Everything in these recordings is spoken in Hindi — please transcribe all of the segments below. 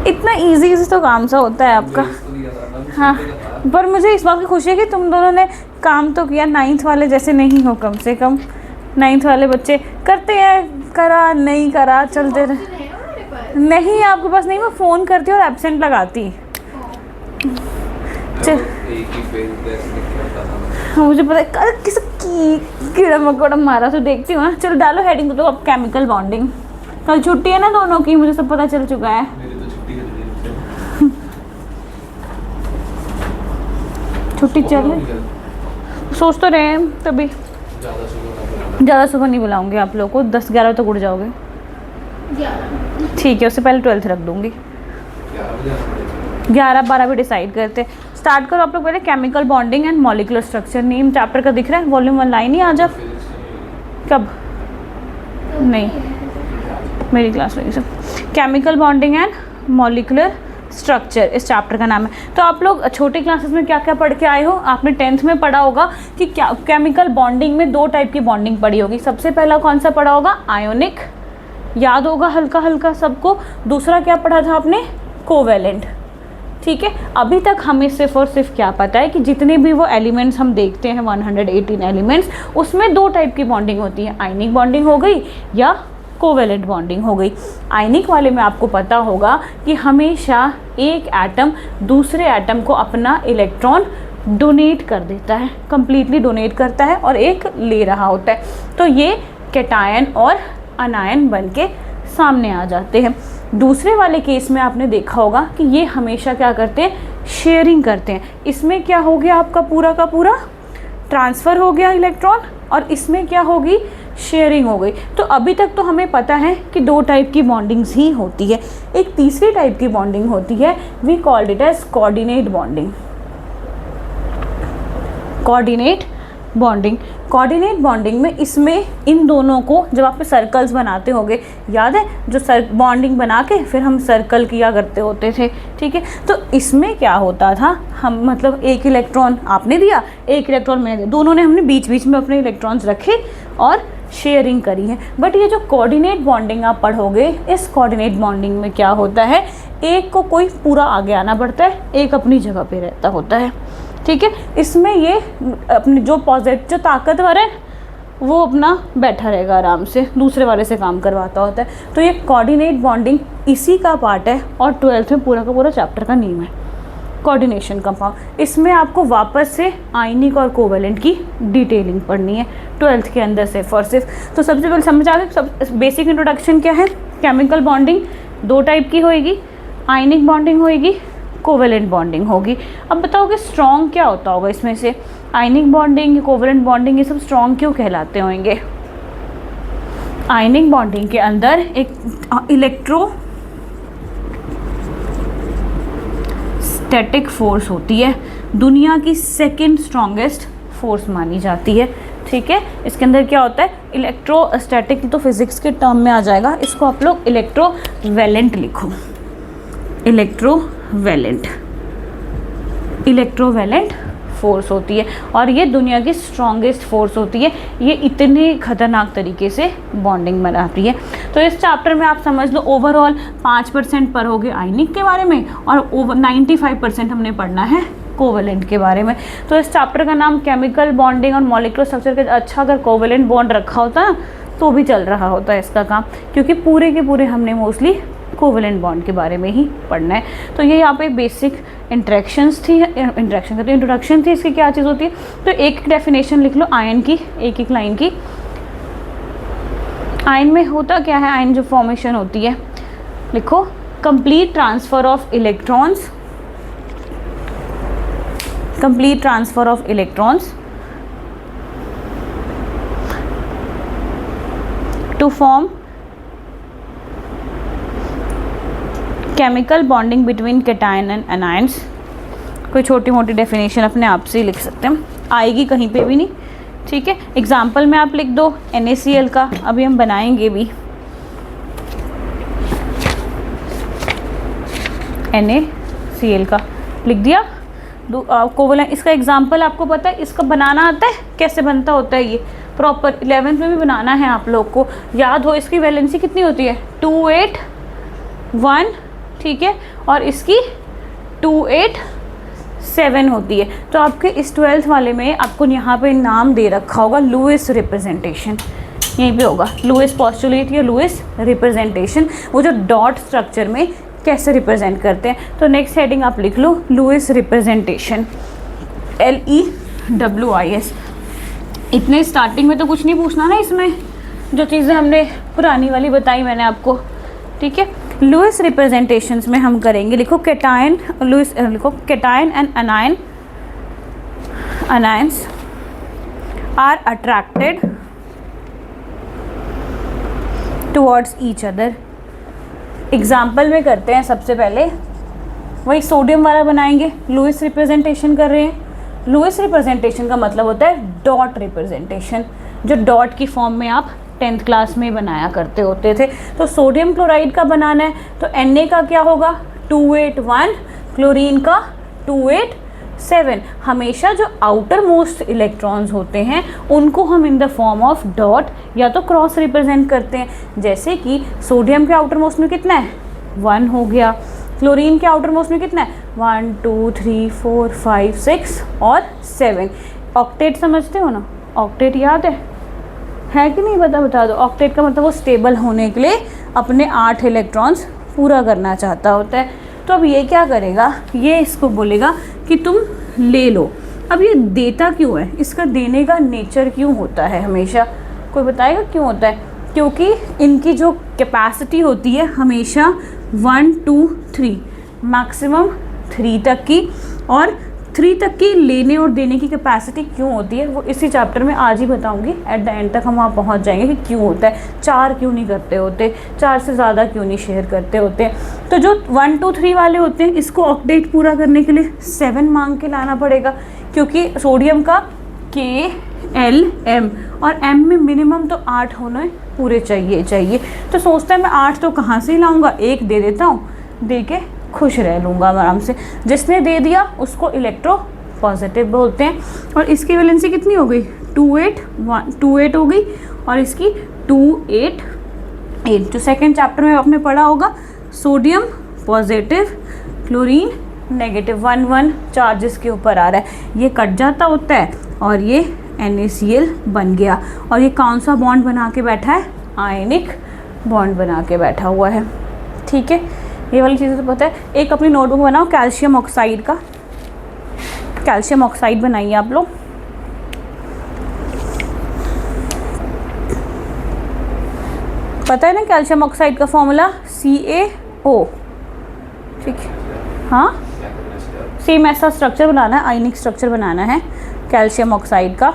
इतना इजी इजी तो काम सा होता है आपका। हाँ, पर मुझे इस बात की खुशी है कि तुम दोनों ने काम तो किया। 9th वाले जैसे नहीं हो, कम से कम 9th वाले बच्चे करते हैं, करा नहीं करा चलते रहे। नहीं आपके पास नहीं, मैं फ़ोन करती और एब्सेंट लगाती। चल मुझे पता है कल किस कीड़ा मकोड़ा मारा तो देखती हूँ ना। चलो डालो हेडिंग तो अब केमिकल बॉन्डिंग। कल छुट्टी है ना दोनों की, मुझे सब पता चल चुका है। छुट्टी चल रही, सोच तो रहे हैं तभी। ज़्यादा सुबह नहीं बुलाऊंगी आप लोगों को, 10-11 तक उठ जाओगे। ठीक है, उससे पहले 12th रख दूंगी। 11-12 भी डिसाइड करते। स्टार्ट करो आप लोग पहले। Chemical bonding and molecular structure name chapter का दिख रहा है, वॉल्यूम 1 लाइन ही आ जा। कब नहीं, मेरी क्लास में सब chemical bonding and molecular structure इस चैप्टर का नाम है। तो आप लोग छोटी क्लासेस में क्या क्या पढ़ के आए हो? आपने 10th में पढ़ा होगा कि क्या केमिकल बॉन्डिंग में 2 टाइप की बॉन्डिंग पढ़ी होगी। सबसे पहला कौन सा पढ़ा होगा? आयोनिक, याद होगा हल्का हल्का सबको। दूसरा क्या पढ़ा था आपने? कोवेलेंट। ठीक है, अभी तक हमें सिर्फ और सिर्फ क्या पता है कि जितने भी वो एलिमेंट्स हम देखते हैं 118 एलिमेंट्स, उसमें 2 टाइप की बॉन्डिंग होती है। आयनिक बॉन्डिंग हो गई या कोवेलेंट बॉन्डिंग हो गई। आयनिक वाले में आपको पता होगा कि हमेशा एक एटम दूसरे एटम को अपना इलेक्ट्रॉन डोनेट कर देता है, कंप्लीटली डोनेट करता है और एक ले रहा होता है। तो ये कैटायन और अनायन बन के सामने आ जाते हैं। दूसरे वाले केस में आपने देखा होगा कि ये हमेशा क्या करते हैं? शेयरिंग करते हैं। इसमें क्या हो गया आपका पूरा का पूरा ट्रांसफ़र हो गया इलेक्ट्रॉन, और इसमें क्या होगी? शेयरिंग हो गई। तो अभी तक तो हमें पता है कि 2 टाइप की बॉन्डिंग्स ही होती है। एक तीसरी टाइप की बॉन्डिंग होती है, we called it as coordinate bonding. Coordinate bonding, coordinate bonding में इसमें इन दोनों को जब आप सर्कल्स बनाते होंगे, याद है जो बॉन्डिंग बना के फिर हम सर्कल किया करते होते थे। ठीक है, तो इसमें क्या होता था, हम मतलब एक इलेक्ट्रॉन आपने दिया, एक इलेक्ट्रॉन मैंने दिया, दोनों ने हमने बीच बीच में अपने इलेक्ट्रॉन्स रखे और शेयरिंग करी है। बट ये जो कोऑर्डिनेट बॉन्डिंग आप पढ़ोगे, इस कोऑर्डिनेट बॉन्डिंग में क्या होता है? एक को कोई पूरा आगे आना पड़ता है, एक अपनी जगह पे रहता होता है। ठीक है, इसमें ये अपनी जो पॉजिटिव जो ताकतवर है वो अपना बैठा रहेगा आराम से, दूसरे वाले से काम करवाता होता है। तो ये कोऑर्डिनेट बॉन्डिंग इसी का पार्ट है और 12th में पूरा का पूरा चैप्टर का नेम है कोऑर्डिनेशन कंपाउंड। इसमें आपको वापस से आयनिक और कोवेलेंट की डिटेलिंग पढ़नी है 12th के अंदर सिर्फ और सिर्फ। तो सबसे पहले समझ आ गए, सब बेसिक इंट्रोडक्शन क्या है। केमिकल बॉन्डिंग 2 टाइप की होएगी, आयनिक बॉन्डिंग होएगी, कोवेलेंट बॉन्डिंग होगी। अब बताओ कि स्ट्रॉन्ग क्या होता होगा इसमें से? आयनिक बॉन्डिंग, कोवेलेंट बॉन्डिंग, ये सब स्ट्रॉन्ग क्यों कहलाते होंगे? आयनिक बॉन्डिंग के अंदर एक इलेक्ट्रो स्टैटिक फोर्स होती है, दुनिया की 2nd स्ट्रॉन्गेस्ट फोर्स मानी जाती है। ठीक है, इसके अंदर क्या होता है? इलेक्ट्रोस्टैटिक तो फिजिक्स के टर्म में आ जाएगा, इसको आप लोग इलेक्ट्रोवेलेंट लिखो। इलेक्ट्रोवेलेंट फोर्स होती है और ये दुनिया की स्ट्रॉन्गेस्ट फोर्स होती है। ये इतने खतरनाक तरीके से बॉन्डिंग बनाती है। तो इस चैप्टर में आप समझ लो ओवरऑल 5% पढ़ोगे आयनिक के बारे में और ओवर 95% हमने पढ़ना है कोवेलेंट के बारे में। तो इस चैप्टर का नाम केमिकल बॉन्डिंग और मॉलिक्यूलर स्ट्रक्चर के। अच्छा अगर कोवेलेंट बॉन्ड रखा होता ना तो भी चल रहा होता है इसका काम, क्योंकि पूरे के पूरे हमने मोस्टली कोवेलेंट बॉन्ड के बारे में ही पढ़ना है। तो ये यहाँ पे बेसिक इंट्रोडक्शन थी इसकी क्या चीज़ होती है। तो एक डेफिनेशन लिख लो आयन की, एक लाइन की। आयन में होता क्या है? आयन जो फॉर्मेशन होती है, लिखो complete transfer of electrons to form chemical bonding between cation and anions. कोई छोटी मोटी डेफिनेशन अपने आप से ही लिख सकते हैं, आएगी कहीं पे भी नहीं। ठीक है, एग्जाम्पल में आप लिख दो NaCl का, अभी हम बनाएंगे भी। NaCl का लिख दिया। कोवेलेंट इसका एग्जाम्पल आपको पता है, इसका बनाना आता है, कैसे बनता होता है ये प्रॉपर 11th में भी बनाना है आप लोग को। याद हो इसकी वैलेंसी कितनी होती है? 281 ठीक है, और इसकी 287 होती है। तो आपके इस 12th वाले में आपको यहाँ पे नाम दे रखा होगा लुईस रिप्रेजेंटेशन, यहीं पे होगा लुईस पोस्टुलेट या लुईस रिप्रेजेंटेशन, वो जो डॉट स्ट्रक्चर में कैसे रिप्रेजेंट करते हैं। तो नेक्स्ट हेडिंग आप लिख लो लुईस रिप्रेजेंटेशन, LEWIS। इतने स्टार्टिंग में तो कुछ नहीं पूछना ना इसमें, जो चीज़ें हमने पुरानी वाली बताई मैंने आपको, ठीक है। लुईस रिप्रेजेंटेशंस में हम करेंगे, लिखो कैटायन, लुईस लिखो cation and anion, anions are attracted towards each other. Example में करते हैं, सबसे पहले वही सोडियम वाला बनाएंगे, लुईस रिप्रेजेंटेशन कर रहे हैं। लुईस रिप्रेजेंटेशन का मतलब होता है डॉट रिप्रेजेंटेशन, जो डॉट की फॉर्म में आप 10th क्लास में बनाया करते होते थे। तो सोडियम क्लोराइड का बनाना है तो Na का क्या होगा 281, क्लोरीन का 287। हमेशा जो आउटर मोस्ट इलेक्ट्रॉन्स होते हैं उनको हम in the form of dot या तो क्रॉस रिप्रेजेंट करते हैं। जैसे कि सोडियम के आउटर मोस्ट में कितना है 1 हो गया, क्लोरीन के आउटर मोस्ट में कितना है 1 2 3 4 5 6 और 7। ऑक्टेट समझते हो ना, ऑक्टेट याद है कि नहीं, बता दो। ऑक्टेट का मतलब वो स्टेबल होने के लिए अपने 8 इलेक्ट्रॉन्स पूरा करना चाहता होता है। तो अब ये क्या करेगा, ये इसको बोलेगा कि तुम ले लो। अब ये देता क्यों है, इसका देने का नेचर क्यों होता है हमेशा, कोई बताएगा क्यों होता है? क्योंकि इनकी जो कैपेसिटी होती है हमेशा 1 2 3 मैक्सिमम 3 तक की, और 3 तक की लेने और देने की कैपेसिटी क्यों होती है वो इसी चैप्टर में आज ही बताऊंगी। एट द एंड तक हम वहाँ पहुँच जाएंगे कि क्यों होता है, 4 क्यों नहीं करते होते, 4 से ज़्यादा क्यों नहीं शेयर करते होते। तो जो 1 2 3 वाले होते हैं इसको ऑक्टेट पूरा करने के लिए 7 मांग के लाना पड़ेगा, क्योंकि सोडियम का K L M और M में मिनिमम तो 8 होने पूरे चाहिए। तो सोचता है मैं 8 तो कहाँ से लाऊंगा, एक दे देता हूँ, दे के खुश रह लूँगा आराम से। जिसने दे दिया उसको इलेक्ट्रो पॉजिटिव बोलते हैं। और इसकी वैलेंसी कितनी हो गई 281 हो गई, और इसकी 288। जो सेकेंड चैप्टर में आपने पढ़ा होगा sodium positive, chlorine negative, 1 1 charges के ऊपर आ रहा है, ये कट जाता होता है और ये NaCl बन गया। और ये कौन सा बॉन्ड बना के बैठा है, आयनिक बॉन्ड बना के बैठा हुआ है, ठीक है। ये वाली चीज़ें तो पता है। एक अपनी नोटबुक बनाओ कैल्शियम ऑक्साइड का, कैल्शियम ऑक्साइड बनाइए आप लोग। पता है ना कैल्शियम ऑक्साइड का फॉर्मूला CaO, ठीक है। हाँ, सेम ऐसा स्ट्रक्चर बनाना है, आयनिक स्ट्रक्चर बनाना है कैल्शियम ऑक्साइड का।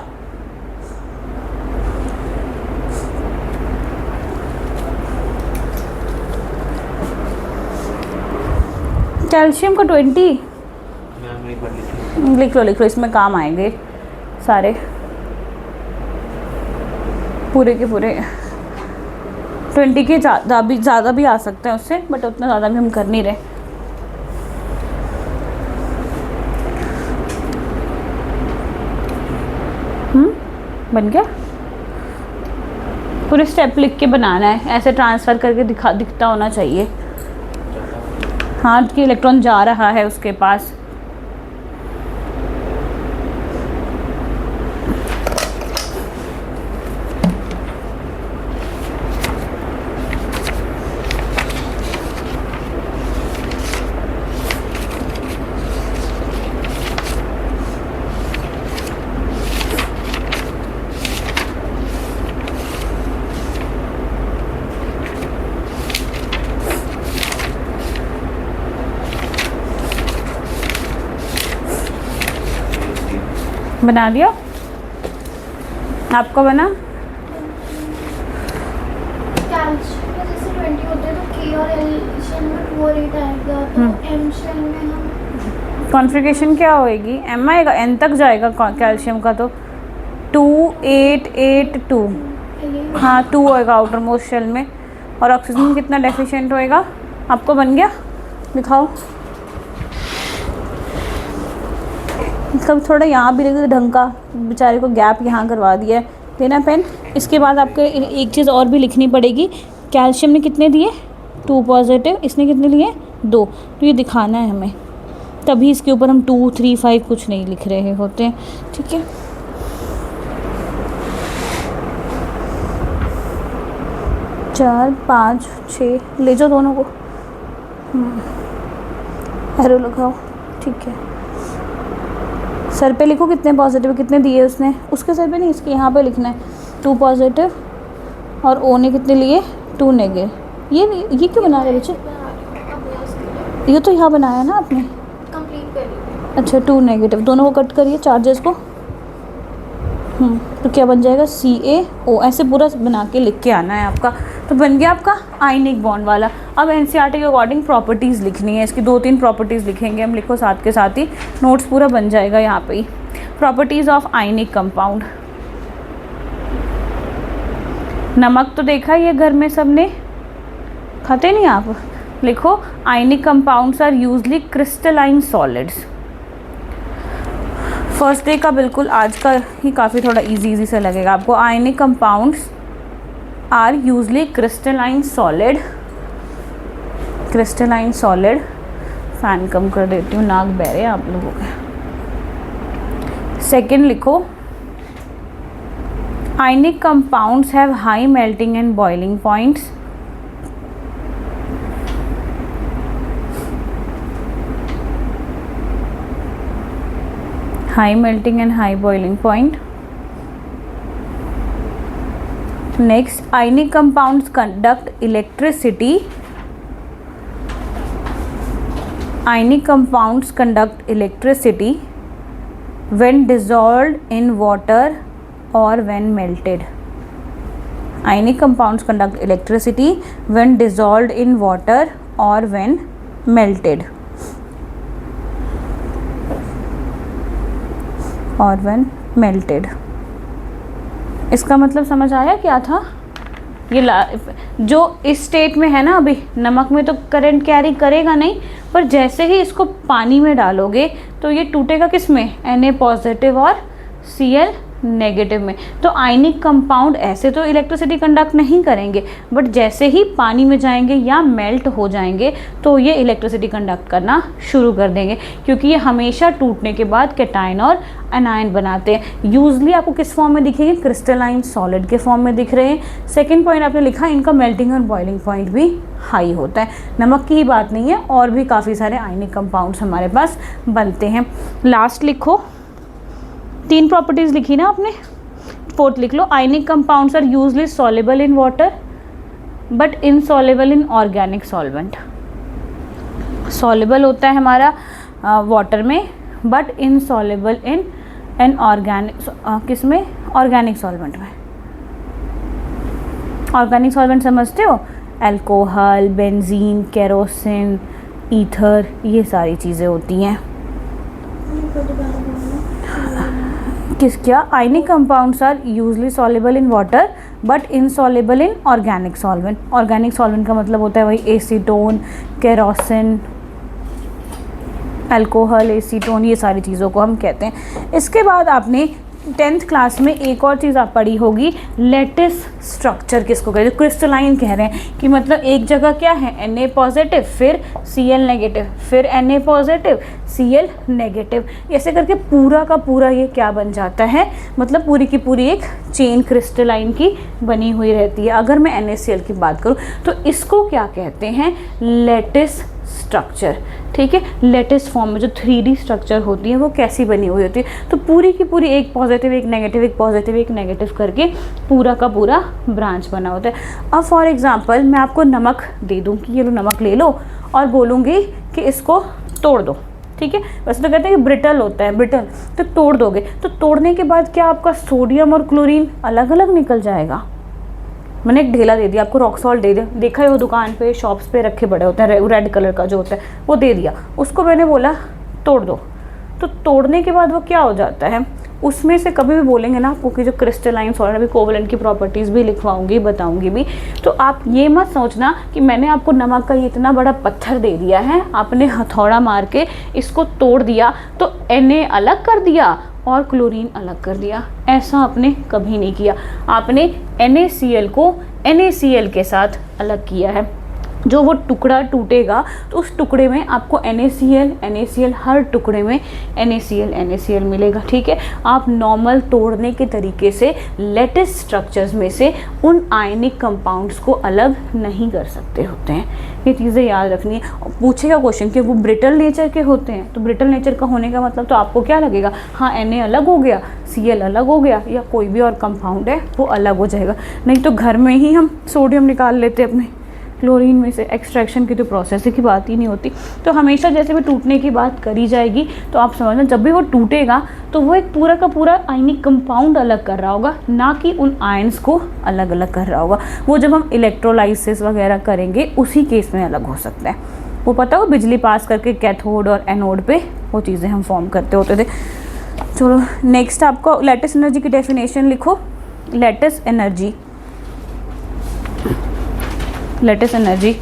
कैल्शियम का 20 लिख लो, इसमें काम आएंगे सारे पूरे के पूरे। 20 के ज़्यादा भी आ सकते हैं उससे, बट उतना ज़्यादा भी हम कर नहीं रहे। बन गया, पूरे स्टेप लिख के बनाना है, ऐसे ट्रांसफ़र करके दिखता होना चाहिए। हाथ की इलेक्ट्रॉन जा रहा है उसके पास। बना दिया आपका बना। कैल्शियम में जैसे 20 होते हैं तो K और L शेल में 2 और 8 आएगा, तो M शेल में हम कॉन्फ़िगरेशन क्या होएगी, M आएगा, N तक जाएगा कैल्शियम का, तो 2882। हाँ 2 होएगा आउटर मोस्ट शेल में, और ऑक्सीजन कितना डेफिशिएंट होएगा आपको बन गया, दिखाओ। इसका थोड़ा यहाँ भी लगे ढंग का, बेचारे को गैप यहाँ करवा दिया है, देना पेन। इसके बाद आपको एक चीज़ और भी लिखनी पड़ेगी, कैल्शियम ने कितने दिए 2 पॉजिटिव, इसने कितने लिए 2, तो ये दिखाना है हमें, तभी इसके ऊपर हम 2, 3, 5 कुछ नहीं लिख रहे होते हैं, ठीक है। चार, 5, 6 ले जाओ दोनों को, एरो लगाओ, ठीक है। सर पे लिखो कितने पॉजिटिव कितने दिए उसने, उसके सर पे नहीं, इसके यहाँ पे लिखना है 2 पॉजिटिव और ओ ने कितने लिए 2 नेगेटिव। ये क्यों बना रहे बच्चे, ये तो यहाँ बनाया ना आपने, कंप्लीट करिए। अच्छा 2 नेगेटिव, दोनों को कट करिए चार्जेस को। तो क्या बन जाएगा CaO, ऐसे पूरा बना के लिख के आना है आपका। तो बन गया आपका आयनिक बॉन्ड वाला। अब NCERT के अकॉर्डिंग प्रॉपर्टीज़ लिखनी है, इसकी 2-3 प्रॉपर्टीज़ लिखेंगे हम, लिखो साथ के साथ ही, नोट्स पूरा बन जाएगा यहाँ पे ही। Properties of ionic compound. नमक तो देखा ही है घर में सबने, खाते नहीं आप, लिखो ionic compounds are usually crystalline solids. First day का बिल्कुल आज का ही काफ़ी थोड़ा इजी से लगेगा आपको। Ionic compounds are usually crystalline solid, crystalline solid. Fan कम कर देती हूँ, नाक बह रहे हैं आप लोगों के। सेकेंड लिखो, ionic compounds have high melting and boiling points. high melting and high boiling point. Next, ionic compounds conduct electricity. Ionic compounds conduct electricity when dissolved in water or when melted. Ionic compounds conduct electricity when dissolved in water or when melted. और when melted। इसका मतलब समझ आया क्या था? ये जो इस स्टेट में है ना अभी, नमक में तो करंट कैरी करेगा नहीं, पर जैसे ही इसको पानी में डालोगे तो ये टूटेगा किस में, Na पॉजिटिव और Cl नेगेटिव में। तो आयनिक कंपाउंड ऐसे तो इलेक्ट्रिसिटी कंडक्ट नहीं करेंगे, बट जैसे ही पानी में जाएंगे या मेल्ट हो जाएंगे तो ये इलेक्ट्रिसिटी कंडक्ट करना शुरू कर देंगे, क्योंकि ये हमेशा टूटने के बाद कैटायन और एनायन बनाते हैं। यूजली आपको किस फॉर्म में दिखेंगे, क्रिस्टलाइन सॉलिड के फॉर्म में दिख रहे हैं। सेकेंड पॉइंट आपने लिखा, इनका मेल्टिंग और बॉइलिंग पॉइंट भी हाई होता है। नमक की ही बात नहीं है, और भी काफ़ी सारे आयनिक कंपाउंड्स हमारे पास बनते हैं। लास्ट लिखो, 3 प्रॉपर्टीज़ लिखी ना आपने, 4th लिख लो। Ionic compounds are usually soluble in water but insoluble in organic solvent. Soluble होता है हमारा वाटर में, but insoluble in an organic, किस में, ऑर्गेनिक सॉल्वेंट में। ऑर्गेनिक सॉल्वेंट समझते हो, अल्कोहल, बेंजीन, केरोसिन, ईथर, ये सारी चीज़ें होती हैं। किस क्या, ionic compounds are usually soluble in water but insoluble in organic solvent. Organic solvent का मतलब होता है वही एसीटोन, केरोसिन, अल्कोहल, एसीटोन, ये सारी चीज़ों को हम कहते हैं। इसके बाद आपने 10th क्लास में एक और चीज़ आप पढ़ी होगी, लेटिस स्ट्रक्चर किसको कहते हैं, क्रिस्टलाइन कह रहे हैं कि मतलब एक जगह क्या है, Na पॉजिटिव, फिर Cl नेगेटिव, फिर Na पॉजिटिव, Cl नेगेटिव, ऐसे करके पूरा का पूरा ये क्या बन जाता है, मतलब पूरी की पूरी एक चेन क्रिस्टलाइन की बनी हुई रहती है। अगर मैं NaCl की बात करूँ तो इसको क्या कहते हैं, लेटिस स्ट्रक्चर। ठीक है, लेटिस फॉर्म में जो 3D स्ट्रक्चर होती है वो कैसी बनी हुई होती है, तो पूरी की पूरी एक पॉजिटिव, एक नेगेटिव, एक पॉजिटिव, एक नेगेटिव करके पूरा का पूरा ब्रांच बना होता है। अब फॉर एग्जांपल मैं आपको नमक दे दूँ कि ये लो नमक ले लो, और बोलूँगी कि इसको तोड़ दो। ठीक है, वैसे तो कहते हैं कि ब्रिटल होता है, ब्रिटल, तो तोड़ दोगे, तो तोड़ने के बाद क्या आपका सोडियम और क्लोरीन अलग अलग निकल जाएगा। मैंने एक ढेला दे दिया आपको, रॉक सॉल्ट दे दिया, देखा है वो दुकान पे, शॉप्स पे रखे बड़े होते हैं, रेड कलर का जो होता है वो दे दिया, उसको मैंने बोला तोड़ दो, तो तोड़ने के बाद वो क्या हो जाता है, उसमें से कभी भी बोलेंगे ना आपको कि जो क्रिस्टलाइन सॉलिड, अभी कोवलेंट की प्रॉपर्टीज़ भी लिखवाऊंगी, बताऊंगी भी, तो आप ये मत सोचना कि मैंने आपको नमक का ये इतना बड़ा पत्थर दे दिया है, आपने हथौड़ा मार के इसको तोड़ दिया तो Na अलग कर दिया और क्लोरीन अलग कर दिया। ऐसा आपने कभी नहीं किया, आपने NaCl को NaCl के साथ अलग किया है। जो वो टुकड़ा टूटेगा तो उस टुकड़े में आपको NaCl हर टुकड़े में NaCl मिलेगा, ठीक है। आप नॉर्मल तोड़ने के तरीके से लेटिस स्ट्रक्चर्स में से उन आयनिक कंपाउंड्स को अलग नहीं कर सकते होते हैं। ये चीज़ें याद रखनी है। पूछेगा क्वेश्चन कि वो ब्रिटल नेचर के होते हैं, तो ब्रिटल नेचर का होने का मतलब तो आपको क्या लगेगा, हाँ Na अलग हो गया, Cl अलग हो गया, या कोई भी और कंपाउंड है वो अलग हो जाएगा। नहीं तो घर में ही हम सोडियम निकाल लेते अपने क्लोरीन में से, एक्सट्रैक्शन की तो प्रोसेस की बात ही नहीं होती। तो हमेशा जैसे भी टूटने की बात करी जाएगी तो आप समझना जब भी वो टूटेगा तो वो एक पूरा का पूरा आयनिक कंपाउंड अलग कर रहा होगा, ना कि उन आयन्स को अलग अलग कर रहा होगा। वो जब हम इलेक्ट्रोलाइसिस वगैरह करेंगे उसी केस में अलग हो सकता है। वो पता हो बिजली पास करके कैथोड और एनोड पे वो चीज़ें हम फॉर्म करते होते थे। चलो नेक्स्ट आपको लैटिस एनर्जी की डेफिनेशन लिखो। Lattice energy, lattice energy,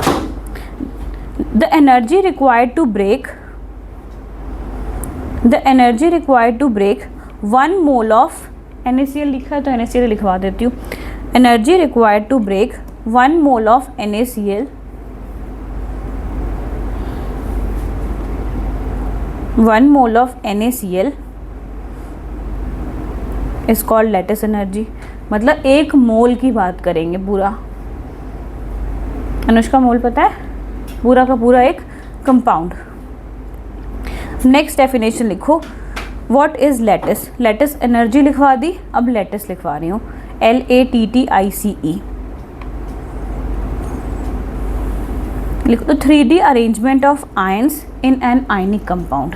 the energy required to break 1 mole of NaCl लिखा है तो NaCl लिखवा देती हूँ। energy required to break 1 mole of NaCl is called lattice energy। मतलब 1 मोल की बात करेंगे पूरा। अनुष्का मोल पता है, पूरा का पूरा एक कंपाउंड। नेक्स्ट डेफिनेशन लिखो, what is lattice. Lattice energy लिखवा दी, अब लैटिस लिखवा रही हूँ, LATTICE। लिखो तो 3D arrangement of ions in an ionic compound.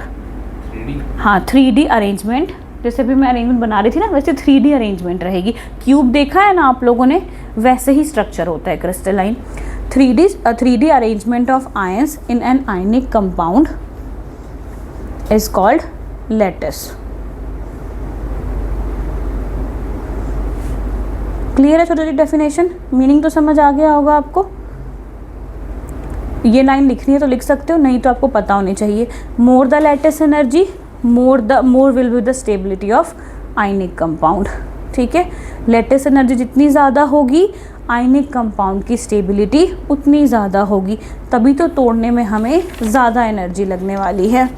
हाँ 3D अरेंजमेंट, जैसे भी मैं अरेंजमेंट बना रही थी ना वैसे 3D अरेंजमेंट रहेगी। क्यूब देखा है ना आप लोगों ने, वैसे ही स्ट्रक्चर होता है crystalline. 3D arrangement of ions in an ionic compound is called lattice। Clear है छोटी छोटी डेफिनेशन, मीनिंग तो समझ आ गया होगा आपको। ये लाइन लिखनी है तो लिख सकते हो, नहीं तो आपको पता होनी चाहिए। More the lattice energy more will be the stability of ionic compound, ठीक है। लैटिस एनर्जी जितनी ज़्यादा होगी आयनिक कंपाउंड की स्टेबिलिटी उतनी ज़्यादा होगी, तभी तो तोड़ने में हमें ज़्यादा एनर्जी लगने वाली है।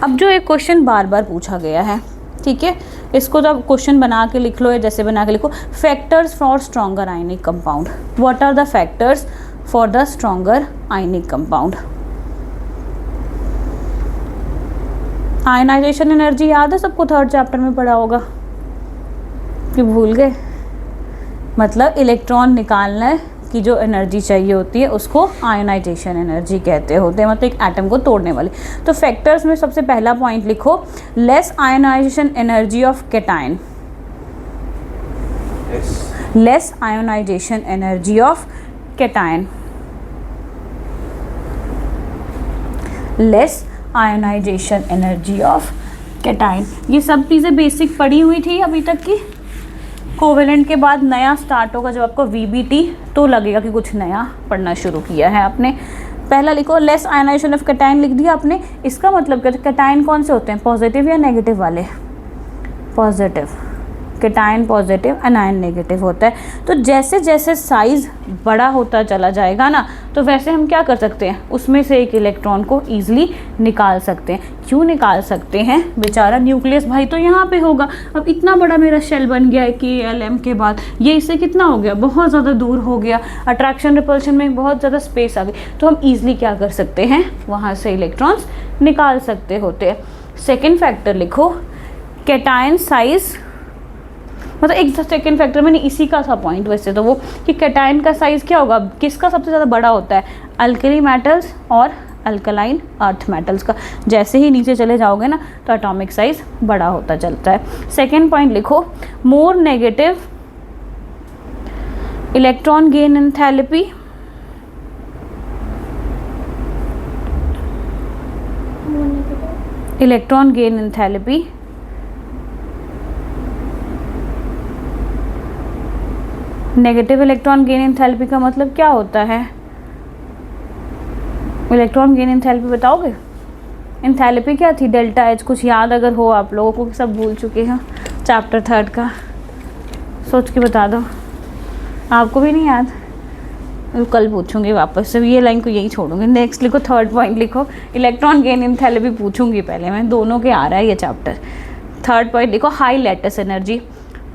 अब जो एक क्वेश्चन बार बार पूछा गया है, ठीक है, इसको जब क्वेश्चन बना के लिख लो या जैसे बना के लिखो, factors for stronger ionic compound. What are the factors for the stronger ionic compound. Ionization energy याद है सबको, थर्ड चैप्टर में पढ़ा होगा कि भूल गए। मतलब इलेक्ट्रॉन निकालने की जो एनर्जी चाहिए होती है उसको आयनाइजेशन एनर्जी कहते होते हैं, मतलब एक एटम को तोड़ने वाली। तो फैक्टर्स में सबसे पहला पॉइंट लिखो, less ionization energy of cation. Less ionization energy of cation, less ionization energy of cation. ये सब चीज़ें बेसिक पढ़ी हुई थी अभी तक की। कोवेलेंट के बाद नया स्टार्ट होगा जब आपको VBT, तो लगेगा कि कुछ नया पढ़ना शुरू किया है आपने। पहला लिखो, लेस आयनाइजेशन ऑफ कैटायन लिख दिया आपने। इसका मतलब क्या, कैटायन कौन से होते हैं, पॉजिटिव या नेगेटिव वाले। पॉजिटिव कैटायन पॉजिटिव, अनायन नेगेटिव होता है। तो जैसे जैसे साइज़ बड़ा होता चला जाएगा ना, तो वैसे हम क्या कर सकते हैं, उसमें से एक इलेक्ट्रॉन को ईजिली निकाल सकते हैं। क्यों निकाल सकते हैं, बेचारा न्यूक्लियस भाई तो यहाँ पे होगा। अब इतना बड़ा मेरा शेल बन गया है KLM के बाद, ये इससे कितना हो गया, बहुत ज़्यादा दूर हो गया। अट्रैक्शन रिपल्शन में बहुत ज़्यादा स्पेस आ गई, तो हम ईजिली क्या कर सकते हैं, वहाँ से इलेक्ट्रॉन्स निकाल सकते होते हैं। सेकेंड फैक्टर लिखो, कैटायन साइज़, मतलब एक सेकेंड फैक्टर में नहीं, इसी का था पॉइंट वैसे तो वो, कि कैटायन का साइज़ क्या होगा, किसका सबसे ज़्यादा बड़ा होता है, अल्कली मेटल्स और अल्कलाइन अर्थ मेटल्स का। जैसे ही नीचे चले जाओगे ना तो एटॉमिक साइज़ बड़ा होता चलता है। सेकेंड पॉइंट लिखो, more negative electron gain enthalpy. Electron gain enthalpy negative electron gain enthalpy का मतलब क्या होता है, इलेक्ट्रॉन गेन एंथैल्पी बताओगे। एंथैल्पी क्या थी, डेल्टा एच, कुछ याद अगर हो आप लोगों को, सब भूल चुके हैं चैप्टर 3 का, सोच के बता दो। आपको भी नहीं याद? तो कल पूछूंगी वापस से, ये लाइन को यही छोड़ूंगी। नेक्स्ट लिखो, थर्ड पॉइंट लिखो, इलेक्ट्रॉन गेन इन थैलेपी पूछूंगी पहले मैं, दोनों के आ रहा है ये चैप्टर। थर्ड पॉइंट लिखो, high lattice energy.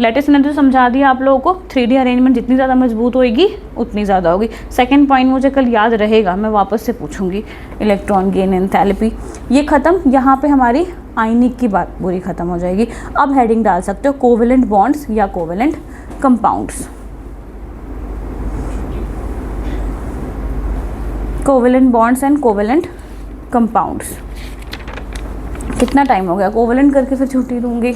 Lattice energy समझा दिया आप लोगों को, 3D अरेंजमेंट जितनी ज़्यादा मजबूत होएगी उतनी ज़्यादा होगी। सेकंड पॉइंट मुझे कल याद रहेगा, मैं वापस से पूछूंगी, इलेक्ट्रॉन गेन इन थैलेपी। ये ख़त्म, यहाँ पे हमारी आयनिक की बात पूरी ख़त्म हो जाएगी। अब हेडिंग डाल सकते हो कोवेलेंट बॉन्ड्स या covalent compounds. Covalent bonds and covalent compounds. कितना टाइम हो गया, कोवेलेंट करके फिर छुट्टी दूंगी।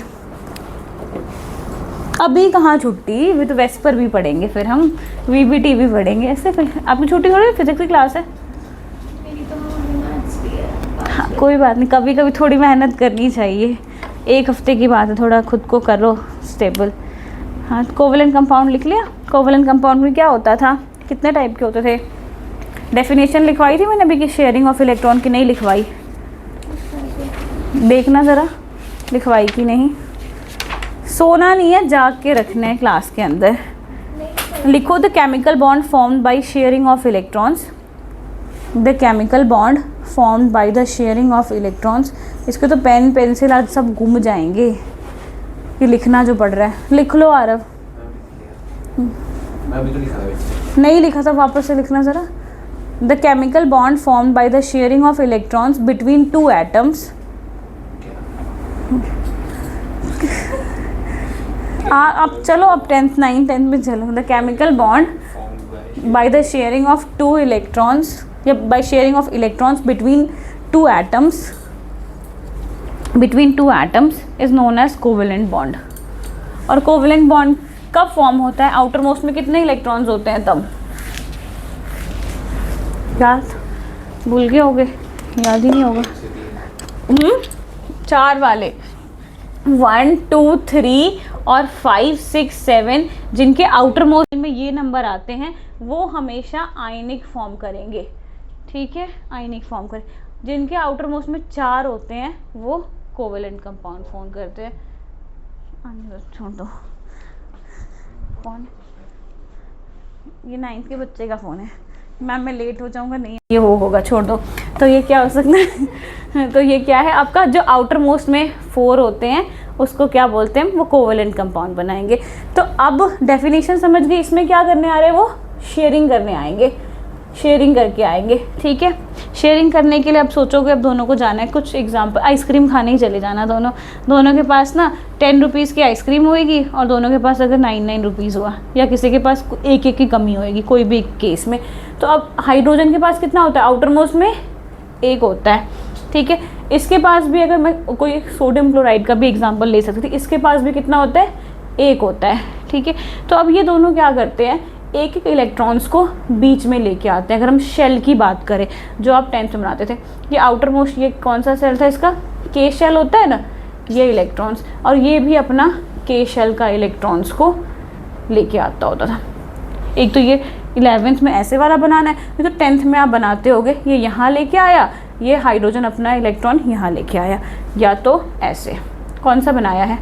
अभी कहाँ छुट्टी, अभी तो वेस्पर भी पढ़ेंगे, फिर हम VBT भी पढ़ेंगे। ऐसे आपकी छुट्टी हो रही है, फिजिक्स की क्लास है? मेरी तो मैथ्स भी है। हाँ कोई बात नहीं, कभी कभी थोड़ी मेहनत करनी चाहिए। एक हफ्ते की बात है, थोड़ा खुद को करो स्टेबल। हाँ, कोवेलेंट कंपाउंड लिख लिया। कोवेलेंट कंपाउंड में क्या होता था, कितने टाइप के होते थे? डेफिनेशन लिखवाई थी मैंने अभी कि शेयरिंग ऑफ इलेक्ट्रॉन की, नहीं लिखवाई? देखना ज़रा लिखवाई कि नहीं। सोना नहीं है, जाग के रखना है क्लास के अंदर। लिखो, the chemical bond formed bye sharing of electrons. The chemical bond formed by the sharing of electrons. इसके तो पेन पेंसिल आज सब गुम जाएंगे, ये लिखना जो पड़ रहा है। लिख लो आरव। मैं अभी तो लिखा है। नहीं लिखा था, वापस से लिखना ज़रा। The chemical bond formed by the sharing of electrons between two atoms. अब चलो, अब 10th 9th 10th में चलो। The chemical bond by the sharing of two electrons या by sharing of electrons between two atoms is known as covalent bond. और कोवेलेंट बॉन्ड कब फॉर्म होता है? आउटर मोस्ट में कितने इलेक्ट्रॉन्स होते हैं तब? याद भूल गए होगे, याद ही नहीं होगा। 4 वाले, 1 2 3 और 5 6 7 जिनके आउटर मोस्ट में ये नंबर आते हैं वो हमेशा आयनिक फॉर्म करेंगे। ठीक है, आयनिक फॉर्म करें। जिनके आउटर मोस्ट में 4 होते हैं वो कोवेलेंट कंपाउंड फॉर्म करते हैं। छोड़ दो, कौन? ये 9th के बच्चे का फ़ोन है। मैम मैं लेट हो जाऊंगा, नहीं ये वो होगा, छोड़ दो। तो ये क्या हो सकता है? तो ये क्या है आपका, जो आउटर मोस्ट में 4 होते हैं उसको क्या बोलते हैं? वो कोवेलेंट कंपाउंड बनाएंगे। तो अब डेफिनेशन समझ गए, इसमें क्या करने आ रहे हैं? वो शेयरिंग करने आएंगे, शेयरिंग करके आएंगे। ठीक है, शेयरिंग करने के लिए अब सोचोगे, अब दोनों को जाना है। कुछ एग्जाम्पल, आइसक्रीम खाने ही चले जाना दोनों के पास ना 10 रुपीज़ की आइसक्रीम होएगी और दोनों के पास अगर 9 रुपीज़ हुआ, या किसी के पास एक की कमी होएगी कोई भी केस में। तो अब हाइड्रोजन के पास कितना होता है? आउटर मोस्ट में 1 होता है। ठीक है, इसके पास भी, अगर मैं कोई सोडियम क्लोराइड का भी एग्जाम्पल ले सकती थी, इसके पास भी कितना होता है? 1 होता है। ठीक है, तो अब ये दोनों क्या करते हैं? एक एक इलेक्ट्रॉन्स को बीच में लेके आते हैं। अगर हम शेल की बात करें जो आप 10th में बनाते थे, ये आउटर मोस्ट, ये कौन सा सेल था इसका? के शेल होता है ना, ये इलेक्ट्रॉन्स, और ये भी अपना के शेल का इलेक्ट्रॉन्स को लेके आता होता था। एक तो ये 11th में ऐसे वाला बनाना है, ये तो 10th में आप बनाते होगे, ये यहाँ लेके आया, ये हाइड्रोजन अपना इलेक्ट्रॉन यहाँ लेके आया, या तो ऐसे। कौन सा बनाया है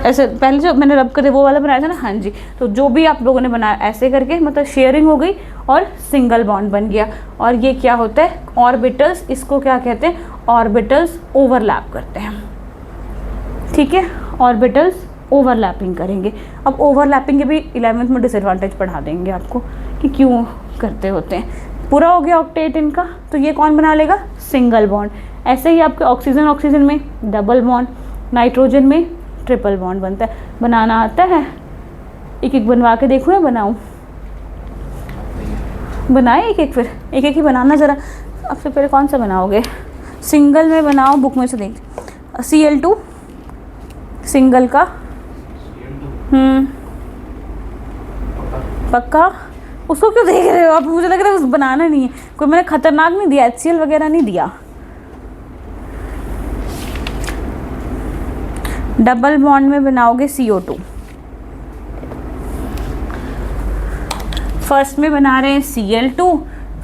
ऐसे? पहले जो मैंने रब कर वो वाला बनाया था ना, हाँ जी। तो जो भी आप लोगों ने बनाया ऐसे करके, मतलब शेयरिंग हो गई और सिंगल बॉन्ड बन गया। और ये क्या होता है? ऑर्बिटल्स, इसको क्या कहते हैं? ऑर्बिटल्स ओवरलैप करते हैं। ठीक है, ऑर्बिटल्स ओवरलैपिंग करेंगे। अब ओवरलैपिंग के भी 11th में डिसएडवांटेज पढ़ा देंगे आपको कि क्यों करते होते हैं। पूरा हो गया ऑक्टेट इनका, तो ये कौन बना लेगा? Single bond. ऐसे ही आपके ऑक्सीजन में डबल बॉन्ड, नाइट्रोजन में ट्रिपल बॉन्ड बनता है। बनाना आता है? एक एक बनवा के देखूँ या बनाऊँ? बनाए एक एक, फिर एक एक ही बनाना ज़रा। अब से पहले कौन सा बनाओगे? सिंगल में बनाओ, बुक में से देख। Cl2 सिंगल का, पक्का? उसको क्यों देख रहे हो आप? मुझे लग रहा है उस बनाना नहीं है कोई, मैंने खतरनाक नहीं दिया, HCl वगैरह नहीं दिया। डबल बॉन्ड में बनाओगे CO2। फर्स्ट में बना रहे हैं Cl2,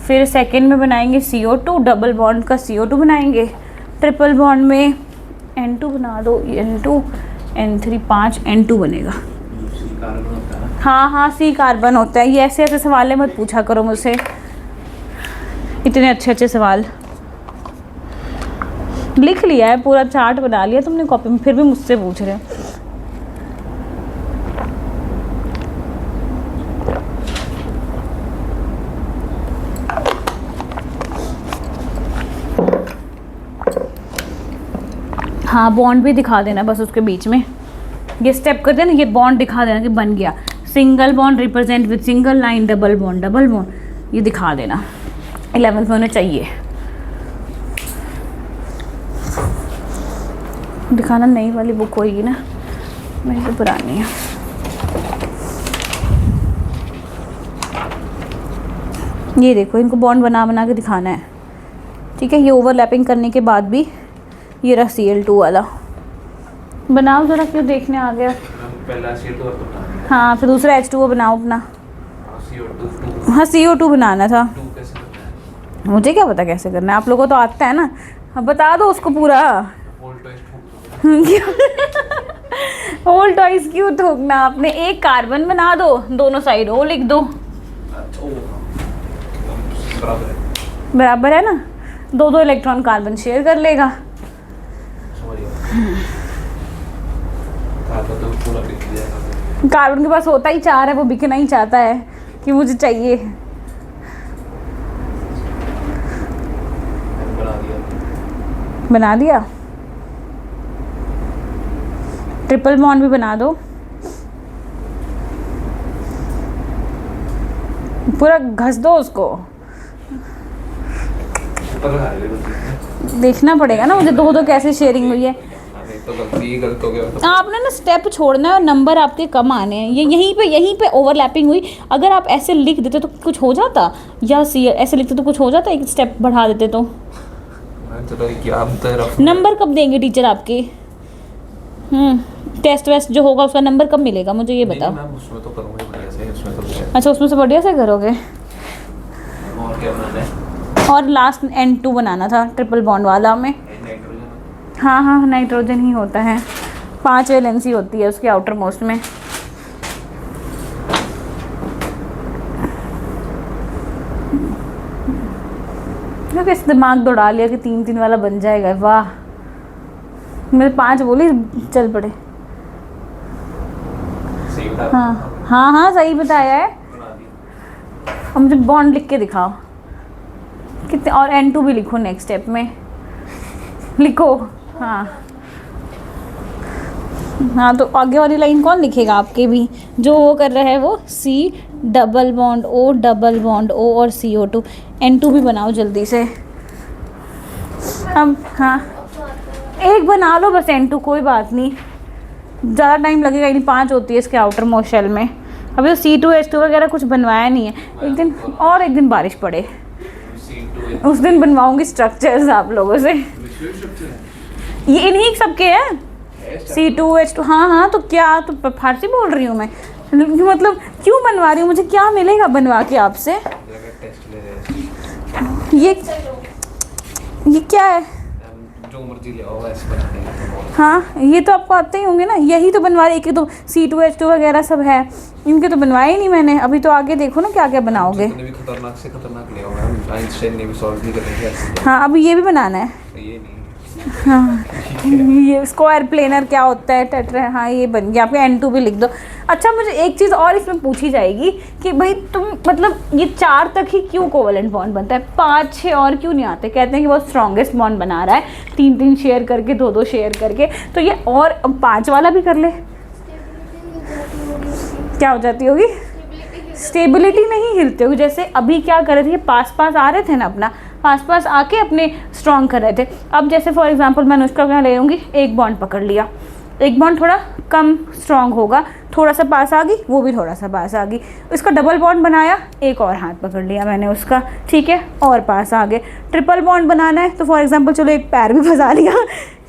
फिर सेकंड में बनाएंगे CO2, डबल बॉन्ड का CO2 बनाएंगे। ट्रिपल बॉन्ड में N2 बना दो, N2 N3, 5 N2 बनेगा। हाँ हाँ सी कार्बन होता है। ये ऐसे ऐसे सवाल मत पूछा करो मुझसे, इतने अच्छे अच्छे सवाल। लिख लिया है, पूरा चार्ट बना लिया तुमने कॉपी में, फिर भी मुझसे पूछ रहे हो। हाँ बॉन्ड भी दिखा देना बस उसके बीच में, ये स्टेप कर देना, ये बॉन्ड दिखा देना कि बन गया। Single bond represent with single line, double bond, ये दिखा देना। 11th में होना चाहिए। दिखाना, नई वाली बुक होगी ना, मेरी तो पुरानी है। ये देखो, इनको बॉन्ड बना बना के दिखाना है, ठीक है। ये ओवरलैपिंग करने के बाद भी ये रहा Cl2 वाला। बनाओ ज़रा, क्यों देखने आ गया। पहला Cl2 हाँ, फिर दूसरा H2O बनाओ अपना। हाँ CO2 बनाना था। मुझे क्या पता कैसे करना है, आप लोगों को तो आता है ना, अब बता दो उसको पूरा। होल टॉइस क्यों ठोकना आपने, एक कार्बन बना दो, दोनों साइड ओ लिख दो, बराबर है ना। दो दो इलेक्ट्रॉन कार्बन शेयर कर लेगा। कार्बन के पास होता ही 4 है, वो बिकना ही चाहता है कि मुझे चाहिए। बना दिया। ट्रिपल बॉन्ड भी बना दो, पूरा घस दो उसको। देखना पड़ेगा ना मुझे, दो दो कैसे शेयरिंग हुई है। तो गलत हो गया तो आपने ना स्टेप छोड़ना है और नंबर आपके कम आने हैं। ये यहीं पे ओवरलैपिंग हुई। अगर आप ऐसे लिख देते तो कुछ हो जाता, या ऐसे लिखते तो कुछ हो जाता, एक स्टेप बढ़ा देते तो। नंबर कब देंगे टीचर आपके? टेस्ट वेस्ट जो होगा उसका नंबर कब मिलेगा, मुझे ये बताओ। उसमें तो करूँगा बढ़िया से, उसमें तो अच्छा, उसमें से बढ़िया से करोगे। और क्या बनाना है? और लास्ट N2 बनाना था ट्रिपल बॉन्ड वाला में। हाँ हाँ, नाइट्रोजन ही होता है, 5 वैलेंसी होती है उसके आउटर मोस्ट में। किस दिमाग दौड़ा लिया कि 3-3 वाला बन जाएगा, वाह। मेरे 5 बोली, चल पड़े। हाँ हाँ हाँ, सही बताया है। अब मुझे बॉन्ड लिख के दिखाओ कितने, और N2 भी लिखो नेक्स्ट स्टेप में, लिखो। हाँ हाँ, तो आगे वाली लाइन कौन लिखेगा आपके भी, जो वो कर रहा है वो C डबल बॉन्ड O और CO2। N2 भी बनाओ जल्दी से। अब हाँ, एक बना लो बस N2, कोई बात नहीं, ज़्यादा टाइम लगेगा ही नहीं। 5 होती है इसके आउटर मोस्ट शेल में। अभी तो C2H2 वगैरह कुछ बनवाया नहीं है। एक दिन बारिश पड़े, उस दिन बनवाऊंगी स्ट्रक्चर्स आप लोगों से। ये इन्हीं सबके हैं C2H2। हाँ हाँ, तो क्या, तो फारसी बोल रही हूँ मैं, मतलब क्यों बनवा रही हूँ, मुझे क्या मिलेगा बनवा के आपसे। ये क्या है, जो मर्जी ले आओ ऐसे बना देंगे। हाँ, ये तो आपको आते ही होंगे ना, यही तो बनवा रही। एक तो C2H2 वगैरह सब है, इनके तो बनवाए ही नहीं मैंने। अभी तो आगे देखो ना क्या क्या बनाओगे। भी खतरनाक से खतरनाक ले आओ, आइंस्टाइन ने भी सॉल्व नहीं करेंगे। हाँ, अभी ये भी बनाना है। ये नहीं, हाँ, ये स्क्वायर प्लेनर क्या होता है, टेट्रा। हाँ, ये बन गया। आपके N2 भी लिख दो। अच्छा, मुझे एक चीज़ और इसमें पूछी जाएगी कि भाई तुम मतलब ये 4 तक ही क्यों कोवेलेंट बॉन्ड बनता है, 5-6 और क्यों नहीं आते। कहते हैं कि बहुत स्ट्रॉन्गेस्ट बॉन्ड बना रहा है, 3-3 शेयर करके, 2-2 शेयर करके। तो ये और 5 वाला भी कर ले, क्या हो जाती होगी, स्टेबिलिटी नहीं हिलते होगी। जैसे अभी क्या कर रहे थे, पास आ रहे थे ना, अपना पास आके अपने स्ट्रॉन्ग कर रहे थे। अब जैसे फॉर एग्जांपल मैं अनुष्का क्या ले लूँगी, एक बॉन्ड पकड़ लिया, एक बॉन्ड थोड़ा कम स्ट्रॉन्ग होगा, थोड़ा सा पास आ गई, वो भी थोड़ा सा पास आ गई। इसका डबल बॉन्ड बनाया, एक और हाथ पकड़ लिया मैंने उसका, ठीक है, और पास आ गए। ट्रिपल बॉन्ड बनाना है तो फॉर एग्जांपल चलो एक पैर भी फंसा लिया,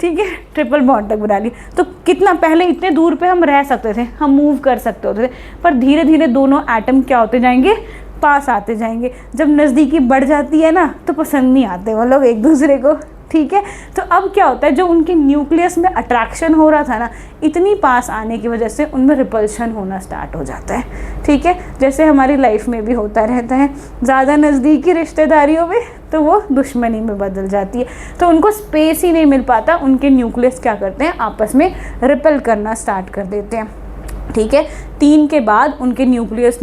ठीक है, ट्रिपल बॉन्ड तक बना लिया। तो कितना पहले इतने दूर पे हम रह सकते थे, हम मूव कर सकते होते थे, पर धीरे धीरे दोनों एटम क्या होते जाएंगे, पास आते जाएंगे। जब नज़दीकी बढ़ जाती है ना तो पसंद नहीं आते वो लोग एक दूसरे को, ठीक है। तो अब क्या होता है, जो उनके न्यूक्लियस में अट्रैक्शन हो रहा था ना, इतनी पास आने की वजह से उनमें रिपल्शन होना स्टार्ट हो जाता है, ठीक है। जैसे हमारी लाइफ में भी होता रहता है, ज़्यादा नज़दीकी रिश्तेदारियों में तो वो दुश्मनी में बदल जाती है, तो उनको स्पेस ही नहीं मिल पाता, उनके न्यूक्लियस क्या करते हैं, आपस में रिपेल करना स्टार्ट कर देते हैं, ठीक है। 3 के बाद उनके न्यूक्लियस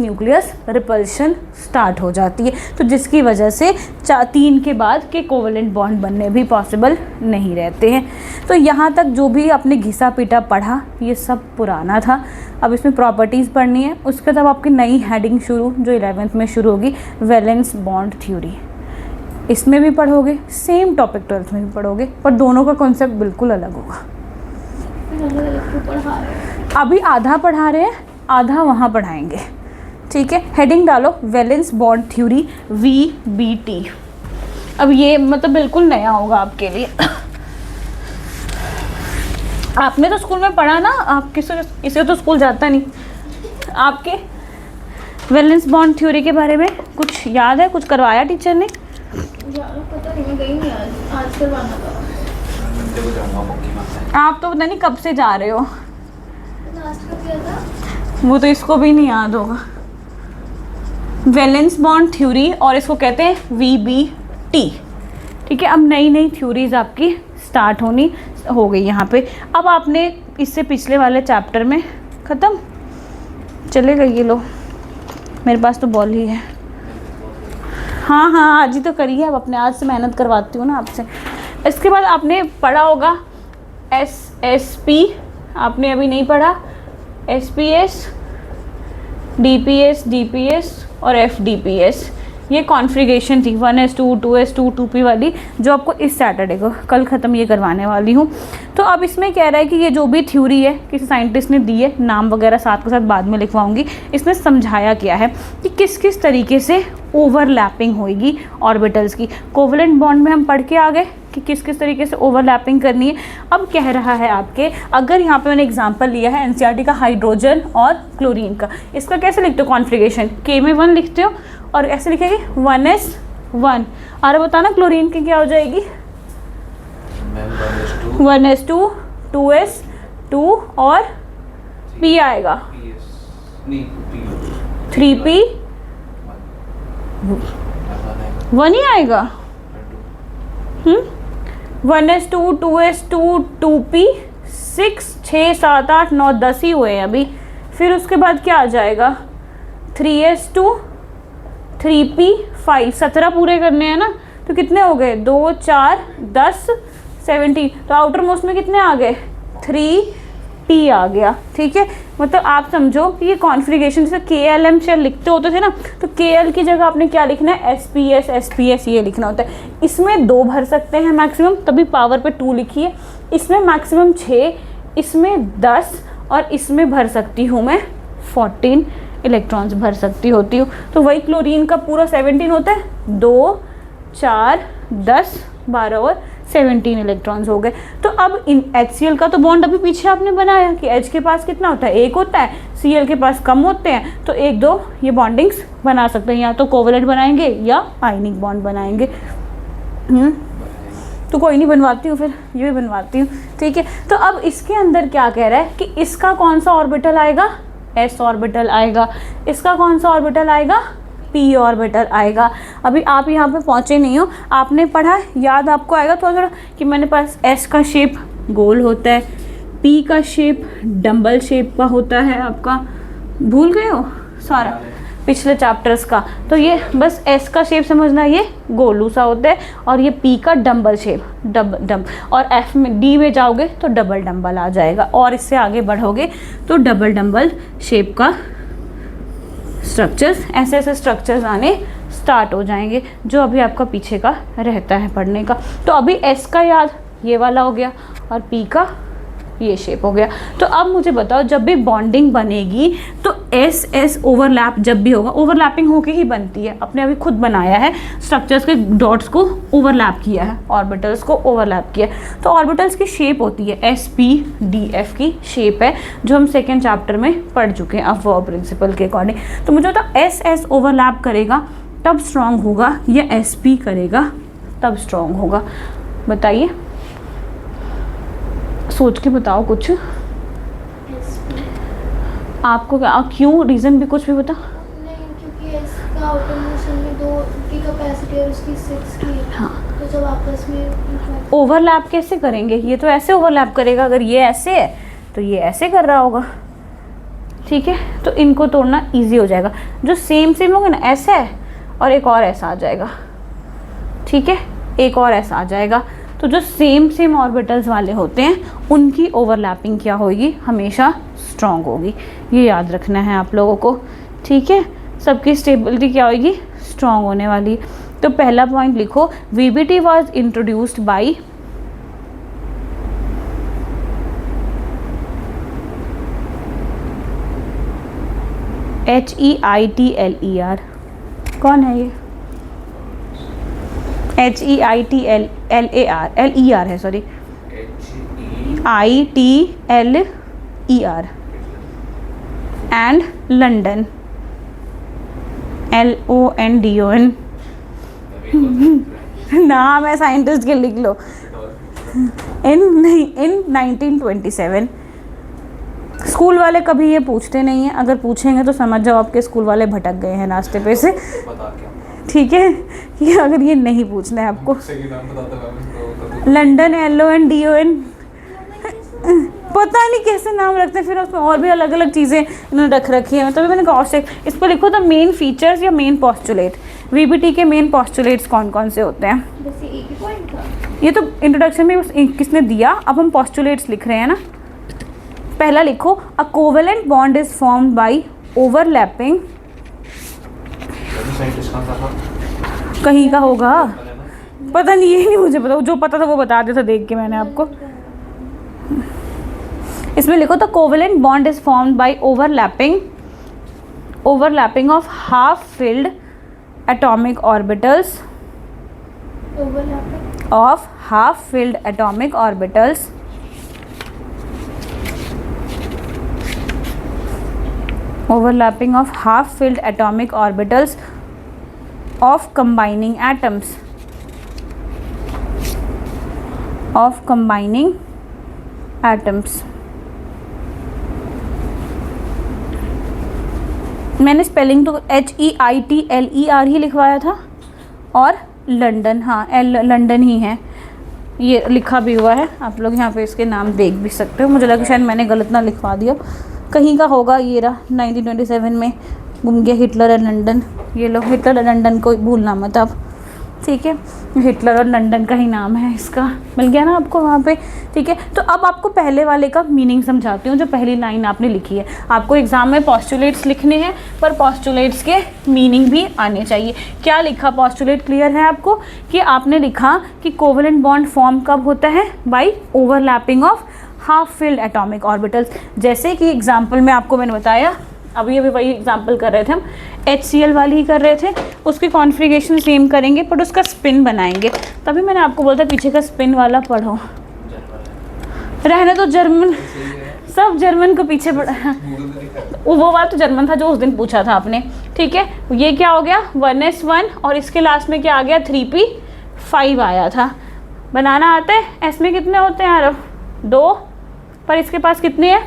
रिपल्शन स्टार्ट हो जाती है, तो जिसकी वजह से 3 के बाद के कोवेलेंट बॉन्ड बनने भी पॉसिबल नहीं रहते हैं। तो यहाँ तक जो भी आपने घिसा पीटा पढ़ा ये सब पुराना था। अब इसमें प्रॉपर्टीज़ पढ़नी है, उसके बाद आपकी नई हेडिंग शुरू जो 11th में शुरू होगी, वैलेंस बॉन्ड थ्योरी। इसमें भी पढ़ोगे, सेम टॉपिक 12th में भी पढ़ोगे, पर दोनों का कॉन्सेप्ट बिल्कुल अलग होगा। अभी आधा पढ़ा रहे हैं, आधा वहाँ पढ़ाएंगे, ठीक है। हेडिंग डालो वैलेंस बॉन्ड थ्योरी VBT। अब ये मतलब बिल्कुल नया होगा आपके लिए। आपने तो स्कूल में पढ़ा ना, आप इसे तो स्कूल जाता नहीं। आपके वैलेंस बॉन्ड थ्योरी के बारे में कुछ याद है, कुछ करवाया टीचर ने? पता नहीं, मैं गई नहीं आज करवाना था। आप तो पता नहीं कब से जा रहे हो। लास्ट का किया था वो तो इसको भी नहीं याद होगा। वैलेंस बॉन्ड थ्योरी, और इसको कहते हैं VBT, ठीक है। अब नई नई थ्योरीज आपकी स्टार्ट होनी हो गई यहाँ पे। अब आपने इससे पिछले वाले चैप्टर में ख़त्म, चलेगा ये लो, मेरे पास तो बॉल ही है। हाँ आज ही तो करिए, अब अपने आज से मेहनत करवाती हूँ ना आपसे। इसके बाद आपने पढ़ा होगा SSP, आपने अभी नहीं पढ़ा, SPS, DPS, DPS और FDPS। ये कॉन्फ़िगरेशन थी 1s2, 2s2, 2p वाली, जो आपको इस सैटरडे को कल ख़त्म ये करवाने वाली हूँ। तो अब इसमें कह रहा है कि ये जो भी थ्योरी है किसी साइंटिस्ट ने दी है, नाम वगैरह साथ के साथ बाद में लिखवाऊंगी, इसमें समझाया क्या है कि किस किस तरीके से ओवरलैपिंग होएगी ऑर्बिटल्स की। कोवेलेंट बॉन्ड में हम पढ़ के आ गए कि किस किस तरीके से ओवरलैपिंग करनी है। अब कह रहा है आपके, अगर यहाँ पे मैंने एग्जांपल लिया है NCERT का हाइड्रोजन और क्लोरीन का, इसका कैसे लिखते हो कॉन्फ़िगरेशन, K में 1 लिखते हो और ऐसे लिखेगी 1s1। अरे बताना क्लोरीन की क्या हो जाएगी, 1s2, 2s2 और P आएगा 3p, 1 ही आएगा। 1s2, 2s2, 2p, 6, 6, 7, 8, 9, 10 ही हुए हैं अभी। फिर उसके बाद क्या आ जाएगा, 3s2, 3p, 5, 17 पूरे करने हैं ना, तो कितने हो गए, 2, 4, 10, 17। तो आउटर मोस्ट में कितने आ गए, 3p आ गया, ठीक है। मतलब आप समझो कि ये कॉन्फ़िगरेशन जैसे KLM शेल लिखते होते थे ना, तो KL की जगह आपने क्या लिखना है, SPS ये लिखना होता है। इसमें 2 भर सकते हैं मैक्सिमम, तभी पावर पे 2 लिखिए। इसमें मैक्सिमम 6, इसमें 10 और इसमें भर सकती हूँ मैं 14 इलेक्ट्रॉन्स भर सकती होती हूँ। तो वही क्लोरीन का पूरा 17 होता है, 2, 4, 10, 12 और 17 इलेक्ट्रॉन्स हो गए। तो अब इन HCl का तो बॉन्ड अभी पीछे आपने बनाया कि H के पास कितना होता है, 1 होता है, Cl के पास कम होते हैं, तो 1, 2 ये बॉन्डिंग्स बना सकते हैं, या तो कोवेलेंट बनाएंगे या आयनिक बॉन्ड बनाएंगे। तो कोई नहीं, बनवाती हूँ, फिर ये भी बनवाती हूँ, ठीक है। तो अब इसके अंदर क्या कह रहा है कि इसका कौन सा ऑर्बिटल आएगा, S ऑर्बिटल आएगा, इसका कौन सा ऑर्बिटल आएगा, P ऑर्बिटल आएगा। अभी आप यहाँ पे पहुँचे नहीं हो, आपने पढ़ा, याद आपको आएगा थोड़ा थोड़ा कि मैंने पास S का शेप गोल होता है, P का शेप डम्बल शेप का होता है आपका, भूल गए हो सारा पिछले चैप्टर्स का। तो ये बस S का शेप समझना, ये गोलू सा होता है, और ये P का डम्बल शेप डम और F में D में जाओगे तो डबल डम्बल आ जाएगा, और इससे आगे बढ़ोगे तो डबल डम्बल शेप का स्ट्रक्चर्स, ऐसे ऐसे स्ट्रक्चर्स आने स्टार्ट हो जाएंगे, जो अभी आपका पीछे का रहता है पढ़ने का। तो अभी S का याद ये वाला हो गया और P का ये शेप हो गया। तो अब मुझे बताओ, जब भी बॉन्डिंग बनेगी तो SS ओवरलैप जब भी होगा, ओवरलैपिंग होके ही बनती है, अपने अभी खुद बनाया है, स्ट्रक्चर्स के डॉट्स को ओवरलैप किया है, ऑर्बिटल्स को ओवरलैप किया है। तो ऑर्बिटल्स की शेप होती है SPDF की शेप है, जो हम सेकेंड चैप्टर में पढ़ चुके हैं अफवाह प्रिंसिपल के अकॉर्डिंग। तो मुझे बताओ SS ओवरलैप करेगा तब स्ट्रॉन्ग होगा या SP करेगा तब स्ट्रॉन्ग होगा। बताइए, सोच के बताओ कुछ। SP आपको क्या, क्यों, रीज़न भी कुछ भी बता। नहीं, क्योंकि इसका आउटर मोशन में 2 की कैपेसिटी और उसकी 6 की है। हाँ, तो जब आपस में ओवरलैप कैसे करेंगे, ये तो ऐसे ओवरलैप करेगा, अगर ये ऐसे है तो ये ऐसे कर रहा होगा, ठीक है। तो इनको तोड़ना इजी हो जाएगा। जो सेम सेम होगा ना, ऐसा है और एक और ऐसा आ जाएगा, ठीक है, एक और ऐसा आ जाएगा। तो जो सेम सेम ऑर्बिटल्स वाले होते हैं उनकी ओवरलैपिंग क्या होगी, हमेशा स्ट्रॉन्ग होगी। ये याद रखना है आप लोगों को, ठीक है। सबकी स्टेबिलिटी क्या होगी, स्ट्रॉन्ग होने वाली। तो पहला पॉइंट लिखो, VBT was introduced by HEITLER। कौन है ये? HEITLER है, sorry, ITLER। And London, LONDON। नाम है साइंटिस्ट के, लिख लो। इन 1927। स्कूल वाले कभी ये पूछते नहीं हैं, अगर पूछेंगे तो समझ जाओ आपके स्कूल वाले भटक गए हैं रास्ते पे से, ठीक है, कि अगर ये नहीं पूछना है आपको। लंदन, LONDON, पता नहीं कैसे नाम रखते हैं, फिर उसमें और भी अलग अलग चीज़ें इन्होंने रख रखी है। तभी मैंने कहा इस पर लिखो द मेन फीचर्स या मेन पॉस्टुलेट। VBT के मेन पॉस्टुलेट्स कौन कौन से होते हैं? बस एक ही पॉइंट था। ये तो इंट्रोडक्शन में किसने दिया, अब हम पॉस्टुलेट्स लिख रहे हैं ना। पहला लिखो, अ covalent bond is formed by overlapping. कहीं का होगा, पता नहीं, ये नहीं मुझे पता, जो पता था वो बता दिया था देख के मैंने आपको। इसमें लिखो, the covalent bond is formed by overlapping of half filled atomic orbitals of half filled atomic orbitals overlapping of half filled atomic orbitals of combining atoms मैंने स्पेलिंग तो HEITLER ही लिखवाया था, और लंदन, हाँ लंदन ही है, ये लिखा भी हुआ है, आप लोग यहाँ पे इसके नाम देख भी सकते हो। मुझे लगा शायद मैंने गलत ना लिखवा दिया, कहीं का होगा। ये रहा, 1927 में घूम गया हिटलर और लंदन। ये लो, हिटलर और लंदन को भूलना मत आप, ठीक है, हिटलर और लंदन का ही नाम है इसका, मिल गया ना आपको वहाँ पे, ठीक है। तो अब आपको पहले वाले का मीनिंग समझाती हूँ, जो पहली लाइन आपने लिखी है। आपको एग्जाम में पॉस्टुलेट्स लिखने हैं, पर पॉस्टुलेट्स के मीनिंग भी आने चाहिए। क्या लिखा, पॉस्टुलेट क्लियर है आपको, कि आपने लिखा कि कोवेलेंट बॉन्ड फॉर्म कब होता है, by overlapping of half filled atomic orbitals. जैसे कि एग्जाम्पल में आपको मैंने बताया, अभी वही एग्जाम्पल कर रहे थे हम, HCl वाली ही कर रहे थे, उसकी कॉन्फ़िगरेशन सेम करेंगे बट उसका स्पिन बनाएंगे। तभी मैंने आपको बोला था पीछे का स्पिन वाला पढ़ो, रहने तो जर्मन, सब जर्मन को पीछे पढ़ा, वो बात तो जर्मन था जो उस दिन पूछा था आपने, ठीक है। ये क्या हो गया, 1s1, और इसके लास्ट में क्या आ गया, 3p5 आया था। बनाना आता है, एस में कितने होते हैं यार, 2, पर इसके पास कितने हैं,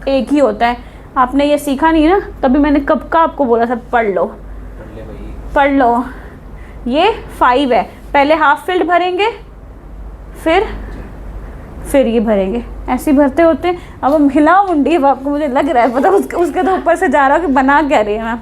1 ही होता है। आपने ये सीखा नहीं ना, तभी मैंने कब का आपको बोला था पढ़ लो। ये 5 है, पहले हाफ फील्ड भरेंगे, फिर ये भरेंगे, ऐसे ही भरते होते हैं। अब हम हिलाओ मुंडी, अब आपको मुझे लग रहा है पता, उसके तो ऊपर से जा रहा हो कि बना क्या रही है मैम।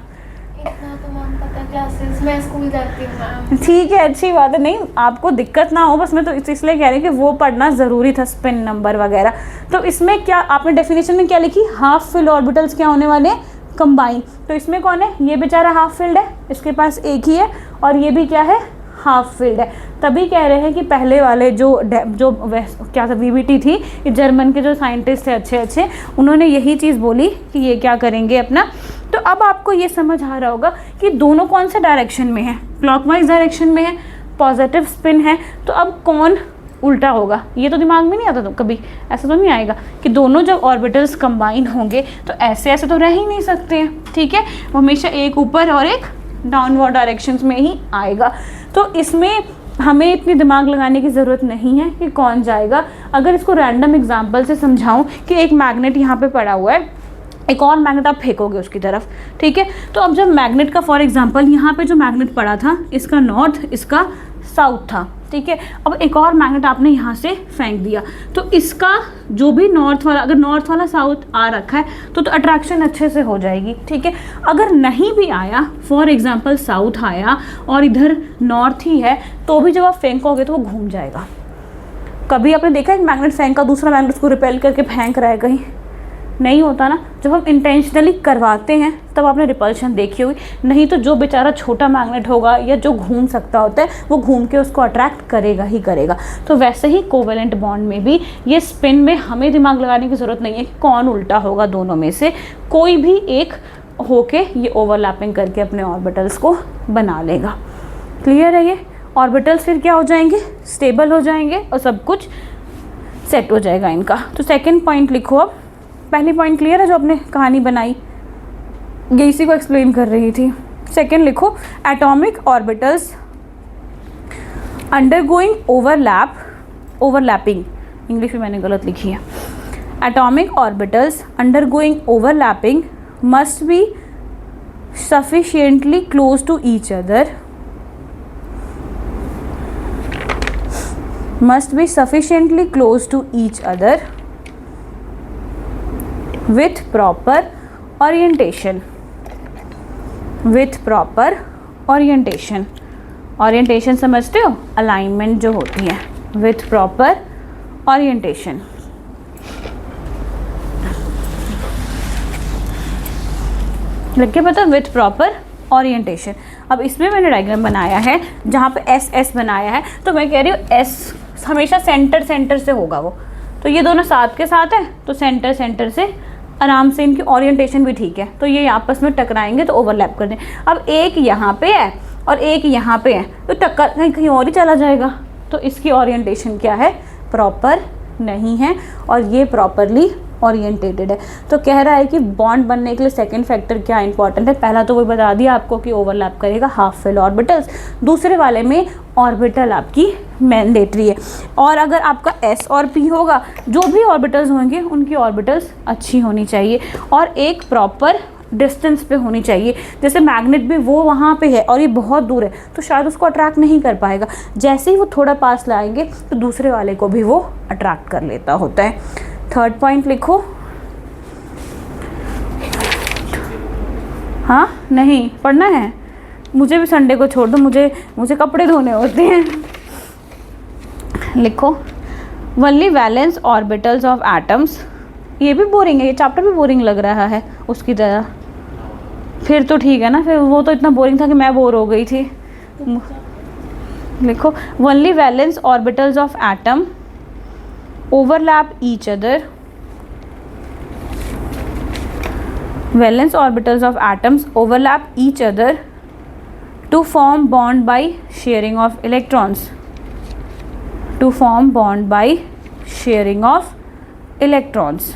इतना तो मैम पता, क्लासेस मैं स्कूल जाती हूँ मैम। ठीक है, अच्छी बात है, नहीं आपको दिक्कत ना हो, बस मैं तो इसलिए कह रही हूँ कि वो पढ़ना ज़रूरी था, स्पिन नंबर वगैरह। तो इसमें क्या आपने डेफिनेशन में क्या लिखी, हाफ फिल्ड ऑर्बिटल्स क्या होने वाले हैं, कंबाइन। तो इसमें कौन है, ये बेचारा हाफ फिल्ड है, इसके पास 1 ही है, और ये भी क्या है, हाफ फील्ड है। तभी कह रहे हैं कि पहले वाले जो क्या था, VBT थी, ये जर्मन के जो साइंटिस्ट थे अच्छे, उन्होंने यही चीज़ बोली कि ये क्या करेंगे अपना। तो अब आपको ये समझ आ रहा होगा कि दोनों कौन से डायरेक्शन में है, क्लॉकवाइज डायरेक्शन में है, पॉजिटिव स्पिन है। तो अब कौन उल्टा होगा, ये तो दिमाग में नहीं आता, तो कभी ऐसा तो नहीं आएगा कि दोनों जब ऑर्बिटल्स कंबाइन होंगे तो ऐसे तो रह ही नहीं सकते हैं, ठीक है। हमेशा एक ऊपर और एक डाउनवर्ड डायरेक्शंस में ही आएगा। तो इसमें हमें इतनी दिमाग लगाने की ज़रूरत नहीं है कि कौन जाएगा। अगर इसको रैंडम एग्जांपल से समझाऊं कि एक मैग्नेट यहाँ पे पड़ा हुआ है, एक और मैग्नेट आप फेंकोगे उसकी तरफ, ठीक है। तो अब जब मैग्नेट का फॉर एग्जांपल यहाँ पे जो मैग्नेट पड़ा था इसका नॉर्थ, इसका साउथ था, ठीक है। अब एक और मैग्नेट आपने यहाँ से फेंक दिया, तो इसका जो भी नॉर्थ वाला, अगर नॉर्थ वाला साउथ आ रखा है तो अट्रैक्शन अच्छे से हो जाएगी, ठीक है। अगर नहीं भी आया, फॉर एग्जांपल साउथ आया और इधर नॉर्थ ही है, तो भी जब आप फेंकोगे तो वो घूम जाएगा। कभी आपने देखा एक मैग्नेट फेंका, दूसरा मैग्नेट उसको रिपेल करके फेंक रहा है कहीं? नहीं होता ना। जब हम इंटेंशनली करवाते हैं तब आपने रिपल्शन देखी होगी, नहीं तो जो बेचारा छोटा मैग्नेट होगा या जो घूम सकता होता है वो घूम के उसको अट्रैक्ट करेगा ही करेगा। तो वैसे ही कोवेलेंट बॉन्ड में भी ये स्पिन में हमें दिमाग लगाने की ज़रूरत नहीं है कि कौन उल्टा होगा, दोनों में से कोई भी एक होके ये ओवरलैपिंग करके अपने ऑर्बिटल्स को बना लेगा। क्लियर है ये? ऑर्बिटल्स फिर क्या हो जाएंगे? स्टेबल हो जाएंगे और सब कुछ सेट हो जाएगा इनका। तो सेकेंड पॉइंट लिखो। अब पहली पॉइंट क्लियर है जो आपने कहानी बनाई, ये इसी को एक्सप्लेन कर रही थी। सेकेंड लिखो, atomic orbitals undergoing overlapping, English में मैंने गलत लिखी है। Atomic orbitals undergoing overlapping must be sufficiently close to each other, must be sufficiently close to each other with proper orientation, with proper orientation। orientation समझते हो? alignment जो होती है, with proper orientation। लग के पता, विथ प्रॉपर ओरिएंटेशन। अब इसमें मैंने डायग्राम बनाया है जहाँ पे एस एस बनाया है, तो मैं कह रही हूँ एस हमेशा सेंटर से होगा वो, तो ये दोनों साथ के साथ है तो सेंटर से आराम से इनकी ओरिएंटेशन भी ठीक है, तो ये आपस में टकराएंगे तो ओवरलैप कर दें। अब एक यहाँ पे है और एक यहाँ पे है, तो टक्कर कहीं और ही चला जाएगा, तो इसकी ओरिएंटेशन क्या है? प्रॉपर नहीं है, और ये प्रॉपरली ओरिएंटेटेड है। तो कह रहा है कि बॉन्ड बनने के लिए सेकंड फैक्टर क्या इंपॉर्टेंट है? पहला तो वही बता दिया आपको कि ओवरलैप करेगा हाफ फिल ऑर्बिटल्स, दूसरे वाले में ऑर्बिटल आपकी मैंडेटरी है, और अगर आपका एस और पी होगा, जो भी ऑर्बिटल्स होंगे उनकी ऑर्बिटल्स अच्छी होनी चाहिए और एक प्रॉपर डिस्टेंस पे होनी चाहिए। जैसे मैग्नेट भी वो वहाँ पे है और ये बहुत दूर है, तो शायद उसको अट्रैक्ट नहीं कर पाएगा, जैसे ही वो थोड़ा पास लाएंगे तो दूसरे वाले को भी वो अट्रैक्ट कर लेता होता है। थर्ड पॉइंट लिखो। हाँ, नहीं पढ़ना है, मुझे भी संडे को छोड़ दो, मुझे कपड़े धोने होते हैं। लिखो, only valence orbitals of atoms. ये भी बोरिंग है, ये चैप्टर भी बोरिंग लग रहा है उसकी तरह। फिर तो ठीक है ना, फिर वो तो इतना बोरिंग था कि मैं बोर हो गई थी। लिखो, only valence orbitals of atom overlap each other, valence orbitals of atoms overlap each other to form bond by sharing of electrons, to form bond by sharing of electrons।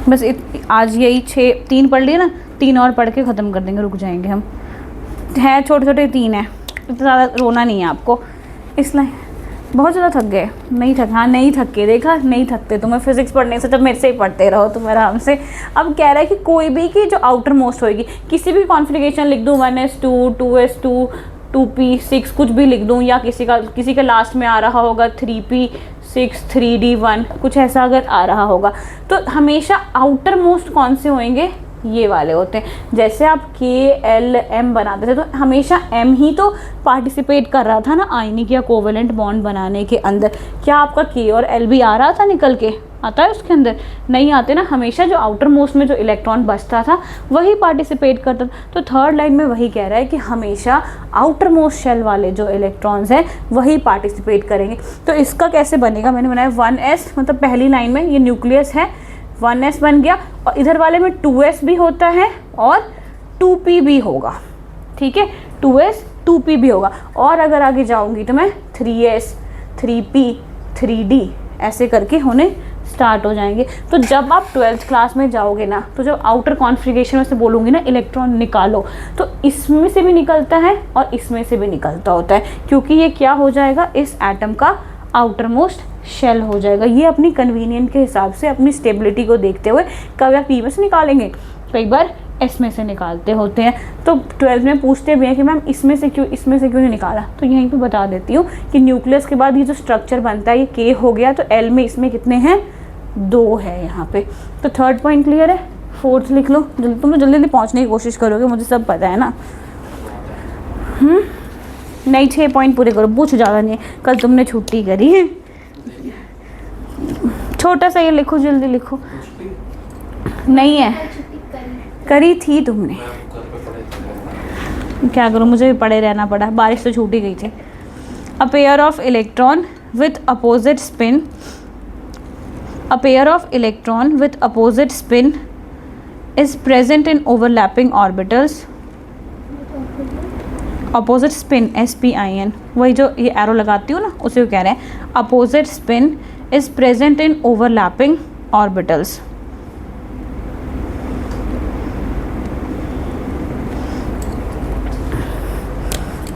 बस आज यही 3 पढ़ लिए ना, 3 और पढ़ के ख़त्म कर देंगे, रुक जाएंगे हम। है छोटे 3 है, इतना ज़्यादा रोना नहीं है आपको, इसलिए बहुत ज़्यादा थक गए। नहीं थक, हाँ नहीं थक के देखा, नहीं थकते तुम्हें फिजिक्स पढ़ने से, तब मेरे से ही पढ़ते रहो तुम आराम से। अब कह रहा है कि कोई भी की जो आउटर मोस्ट होएगी, किसी भी कॉन्फ़िगरेशन लिख दूँ, 1s2 2s2 2p6 कुछ भी लिख दूँ, या किसी का लास्ट में आ रहा होगा 3p6 3d1 कुछ ऐसा अगर आ रहा होगा, तो हमेशा आउटर मोस्ट कौन से होंगे? ये वाले होते हैं। जैसे आप KLM बनाते थे तो हमेशा M ही तो पार्टिसिपेट कर रहा था ना आयनिक या कोवेलेंट बॉन्ड बनाने के अंदर। क्या आपका K और L भी आ रहा था निकल के? आता है उसके अंदर? नहीं आते ना, हमेशा जो आउटर मोस्ट में जो इलेक्ट्रॉन बचता था वही पार्टिसिपेट करता था। तो थर्ड लाइन में वही कह रहा है कि हमेशा आउटर मोस्ट शेल वाले जो इलेक्ट्रॉन्स हैं वही पार्टिसिपेट करेंगे। तो इसका कैसे बनेगा? मैंने बनाया 1s, मतलब पहली लाइन में ये न्यूक्लियस है, 1s बन गया, और इधर वाले में 2s भी होता है और 2p भी होगा, ठीक है, 2s 2p भी होगा। और अगर आगे जाऊंगी तो मैं 3s 3p 3d ऐसे करके होने स्टार्ट हो जाएंगे। तो जब आप 12th क्लास में जाओगे ना, तो जब आउटर कॉन्फ़िगरेशन में से बोलूँगी ना इलेक्ट्रॉन निकालो, तो इसमें से भी निकलता है और इसमें से भी निकलता होता है, क्योंकि ये क्या हो जाएगा, इस एटम का आउटर मोस्ट शेल हो जाएगा। ये अपनी कन्वीनियंट के हिसाब से, अपनी स्टेबिलिटी को देखते हुए कभी आप पी में से निकालेंगे, कई बार एस में से निकालते होते हैं। तो 12th में पूछते भी हैं कि मैम इसमें से क्यों नहीं निकाला, तो यहीं पे बता देती हूँ कि न्यूक्लियस के बाद ये जो स्ट्रक्चर बनता है ये के हो गया, तो एल में इसमें कितने हैं, 2 है यहाँ पे। तो 3rd पॉइंट क्लियर है। 4th लिख लो, जल्दी तुम तो जल्दी पहुँचने की कोशिश करोगे, मुझे सब पता है ना। नहीं 6 पॉइंट पूरे करो, पूछ ज़्यादा नहीं है, कल तुमने छुट्टी करी है। छोटा सा ये लिखो, जल्दी लिखो। नहीं है, करी थी तुमने, क्या करूँ, मुझे भी पड़े रहना पड़ा, बारिश तो छूट ही गई थी। A pair of electron with opposite spin, a pair of electron with opposite spin is present in overlapping orbitals. Opposite spin SPIN, वही जो ये एरो लगाती हूँ ना, उसे कह रहे हैं। Opposite spin is present in overlapping orbitals.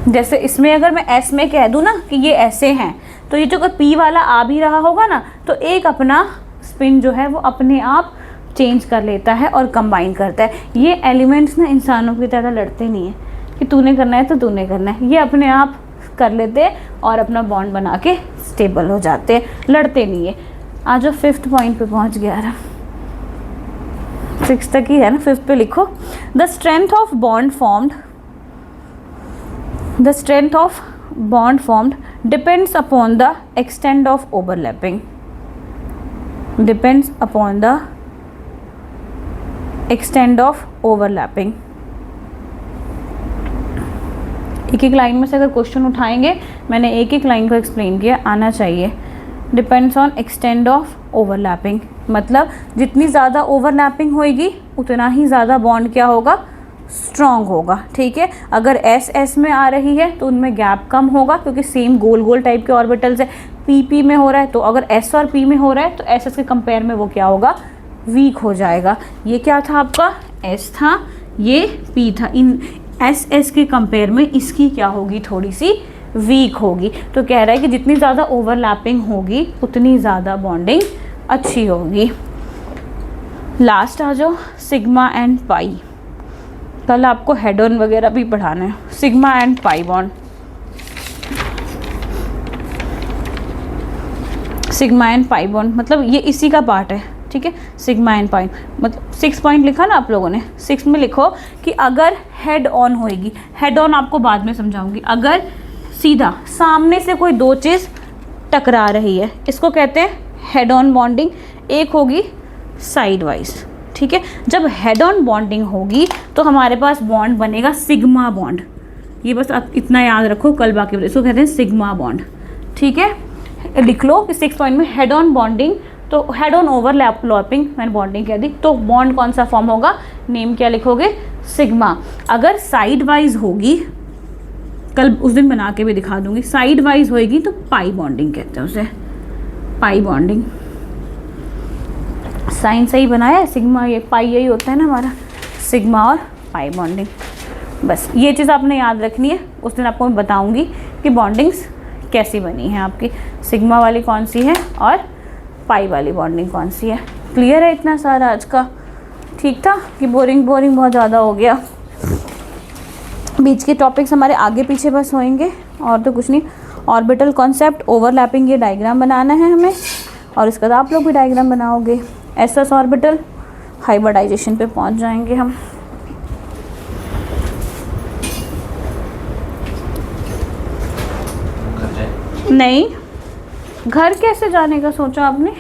जैसे इसमें अगर मैं S में कह दूँ ना कि ये ऐसे हैं, तो ये जो P वाला आ भी रहा होगा ना, तो एक अपना स्पिन जो है वो अपने आप चेंज कर लेता है और कंबाइन करता है। ये एलिमेंट्स ना इंसानों की तरह लड़ते नहीं है कि तूने करना है तो तूने करना है, ये अपने आप कर लेते हैं और अपना बॉन्ड बना के स्टेबल हो जाते हैं, लड़ते नहीं है। आज 5th पॉइंट पे पहुंच गया रहा, 6 तक ही है ना, 5th पे लिखो। The strength of bond formed, the strength of bond formed depends upon the extent of overlapping, depends upon the extent of overlapping. एक एक लाइन में से अगर क्वेश्चन उठाएंगे, मैंने एक एक लाइन को एक्सप्लेन किया, आना चाहिए। Depends on extent of overlapping, मतलब जितनी ज़्यादा ओवरलैपिंग होएगी उतना ही ज़्यादा बॉन्ड क्या होगा, स्ट्रॉन्ग होगा। ठीक है, अगर S में आ रही है तो उनमें गैप कम होगा, क्योंकि सेम गोल गोल टाइप के ऑर्बिटल्स है। P में हो रहा है, तो अगर S और P में हो रहा है तो SS के कंपेयर में वो क्या होगा, वीक हो जाएगा। ये क्या था आपका, S था, ये P था, इन SS के कंपेयर में इसकी क्या होगी, थोड़ी सी वीक होगी। तो कह रहा है कि जितनी ज़्यादा ओवरलैपिंग होगी उतनी ज़्यादा बॉन्डिंग अच्छी होगी। लास्ट आ जाओ, सिग्मा एंड पाई। कल आपको हेड ऑन वगैरह भी पढ़ाना है। Sigma and pi bond, sigma and pi bond मतलब ये इसी का पार्ट है। ठीक है, सिग्मा एंड पाई मतलब 6 पॉइंट लिखा ना आप लोगों ने, 6 में लिखो कि अगर हेड ऑन होएगी, हेड ऑन आपको बाद में समझाऊंगी, अगर सीधा सामने से कोई दो चीज़ टकरा रही है, इसको कहते हैं हेड ऑन बॉन्डिंग। एक होगी साइड वाइज। ठीक है, जब हेड ऑन बॉन्डिंग होगी तो हमारे पास बॉन्ड बनेगा सिग्मा बॉन्ड। ये बस आप इतना याद रखो, कल बाकी इसको कहते हैं सिग्मा बॉन्ड। ठीक है, लिख लो कि 6 पॉइंट में हेड ऑन बॉन्डिंग, तो हेड ऑन ओवरलैपिंग मैंने बॉन्डिंग कह दी, तो बॉन्ड कौन सा फॉर्म होगा, नेम क्या लिखोगे, सिग्मा। अगर साइड वाइज होगी, कल उस दिन बना के भी दिखा दूंगी, साइड वाइज होएगी तो पाई बॉन्डिंग कहते हैं उसे, पाई बॉन्डिंग। साइन सही बनाया है, सिग्मा ये पाई यही होता है ना हमारा, सिग्मा और पाई बॉन्डिंग। बस ये चीज़ आपने याद रखनी है, उस दिन आपको मैं बताऊंगी कि बॉन्डिंग्स कैसी बनी है आपकी, सिग्मा वाली कौन सी है और पाई वाली बॉन्डिंग कौन सी है। क्लियर है इतना सारा आज का? ठीक था कि बोरिंग बहुत ज़्यादा हो गया? बीच के टॉपिक्स हमारे आगे पीछे बस होंगे और तो कुछ नहीं। ऑर्बिटल कॉन्सेप्ट, ओवरलैपिंग, ये डायग्राम बनाना है हमें, और इसके बाद आप लोग भी डायग्राम बनाओगे। एसएस ऑर्बिटल, हाइब्रिडाइजेशन पे पहुंच जाएंगे हम। नहीं, घर कैसे जाने का सोचा आपने?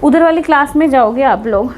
उधर वाली क्लास में जाओगे आप लोग।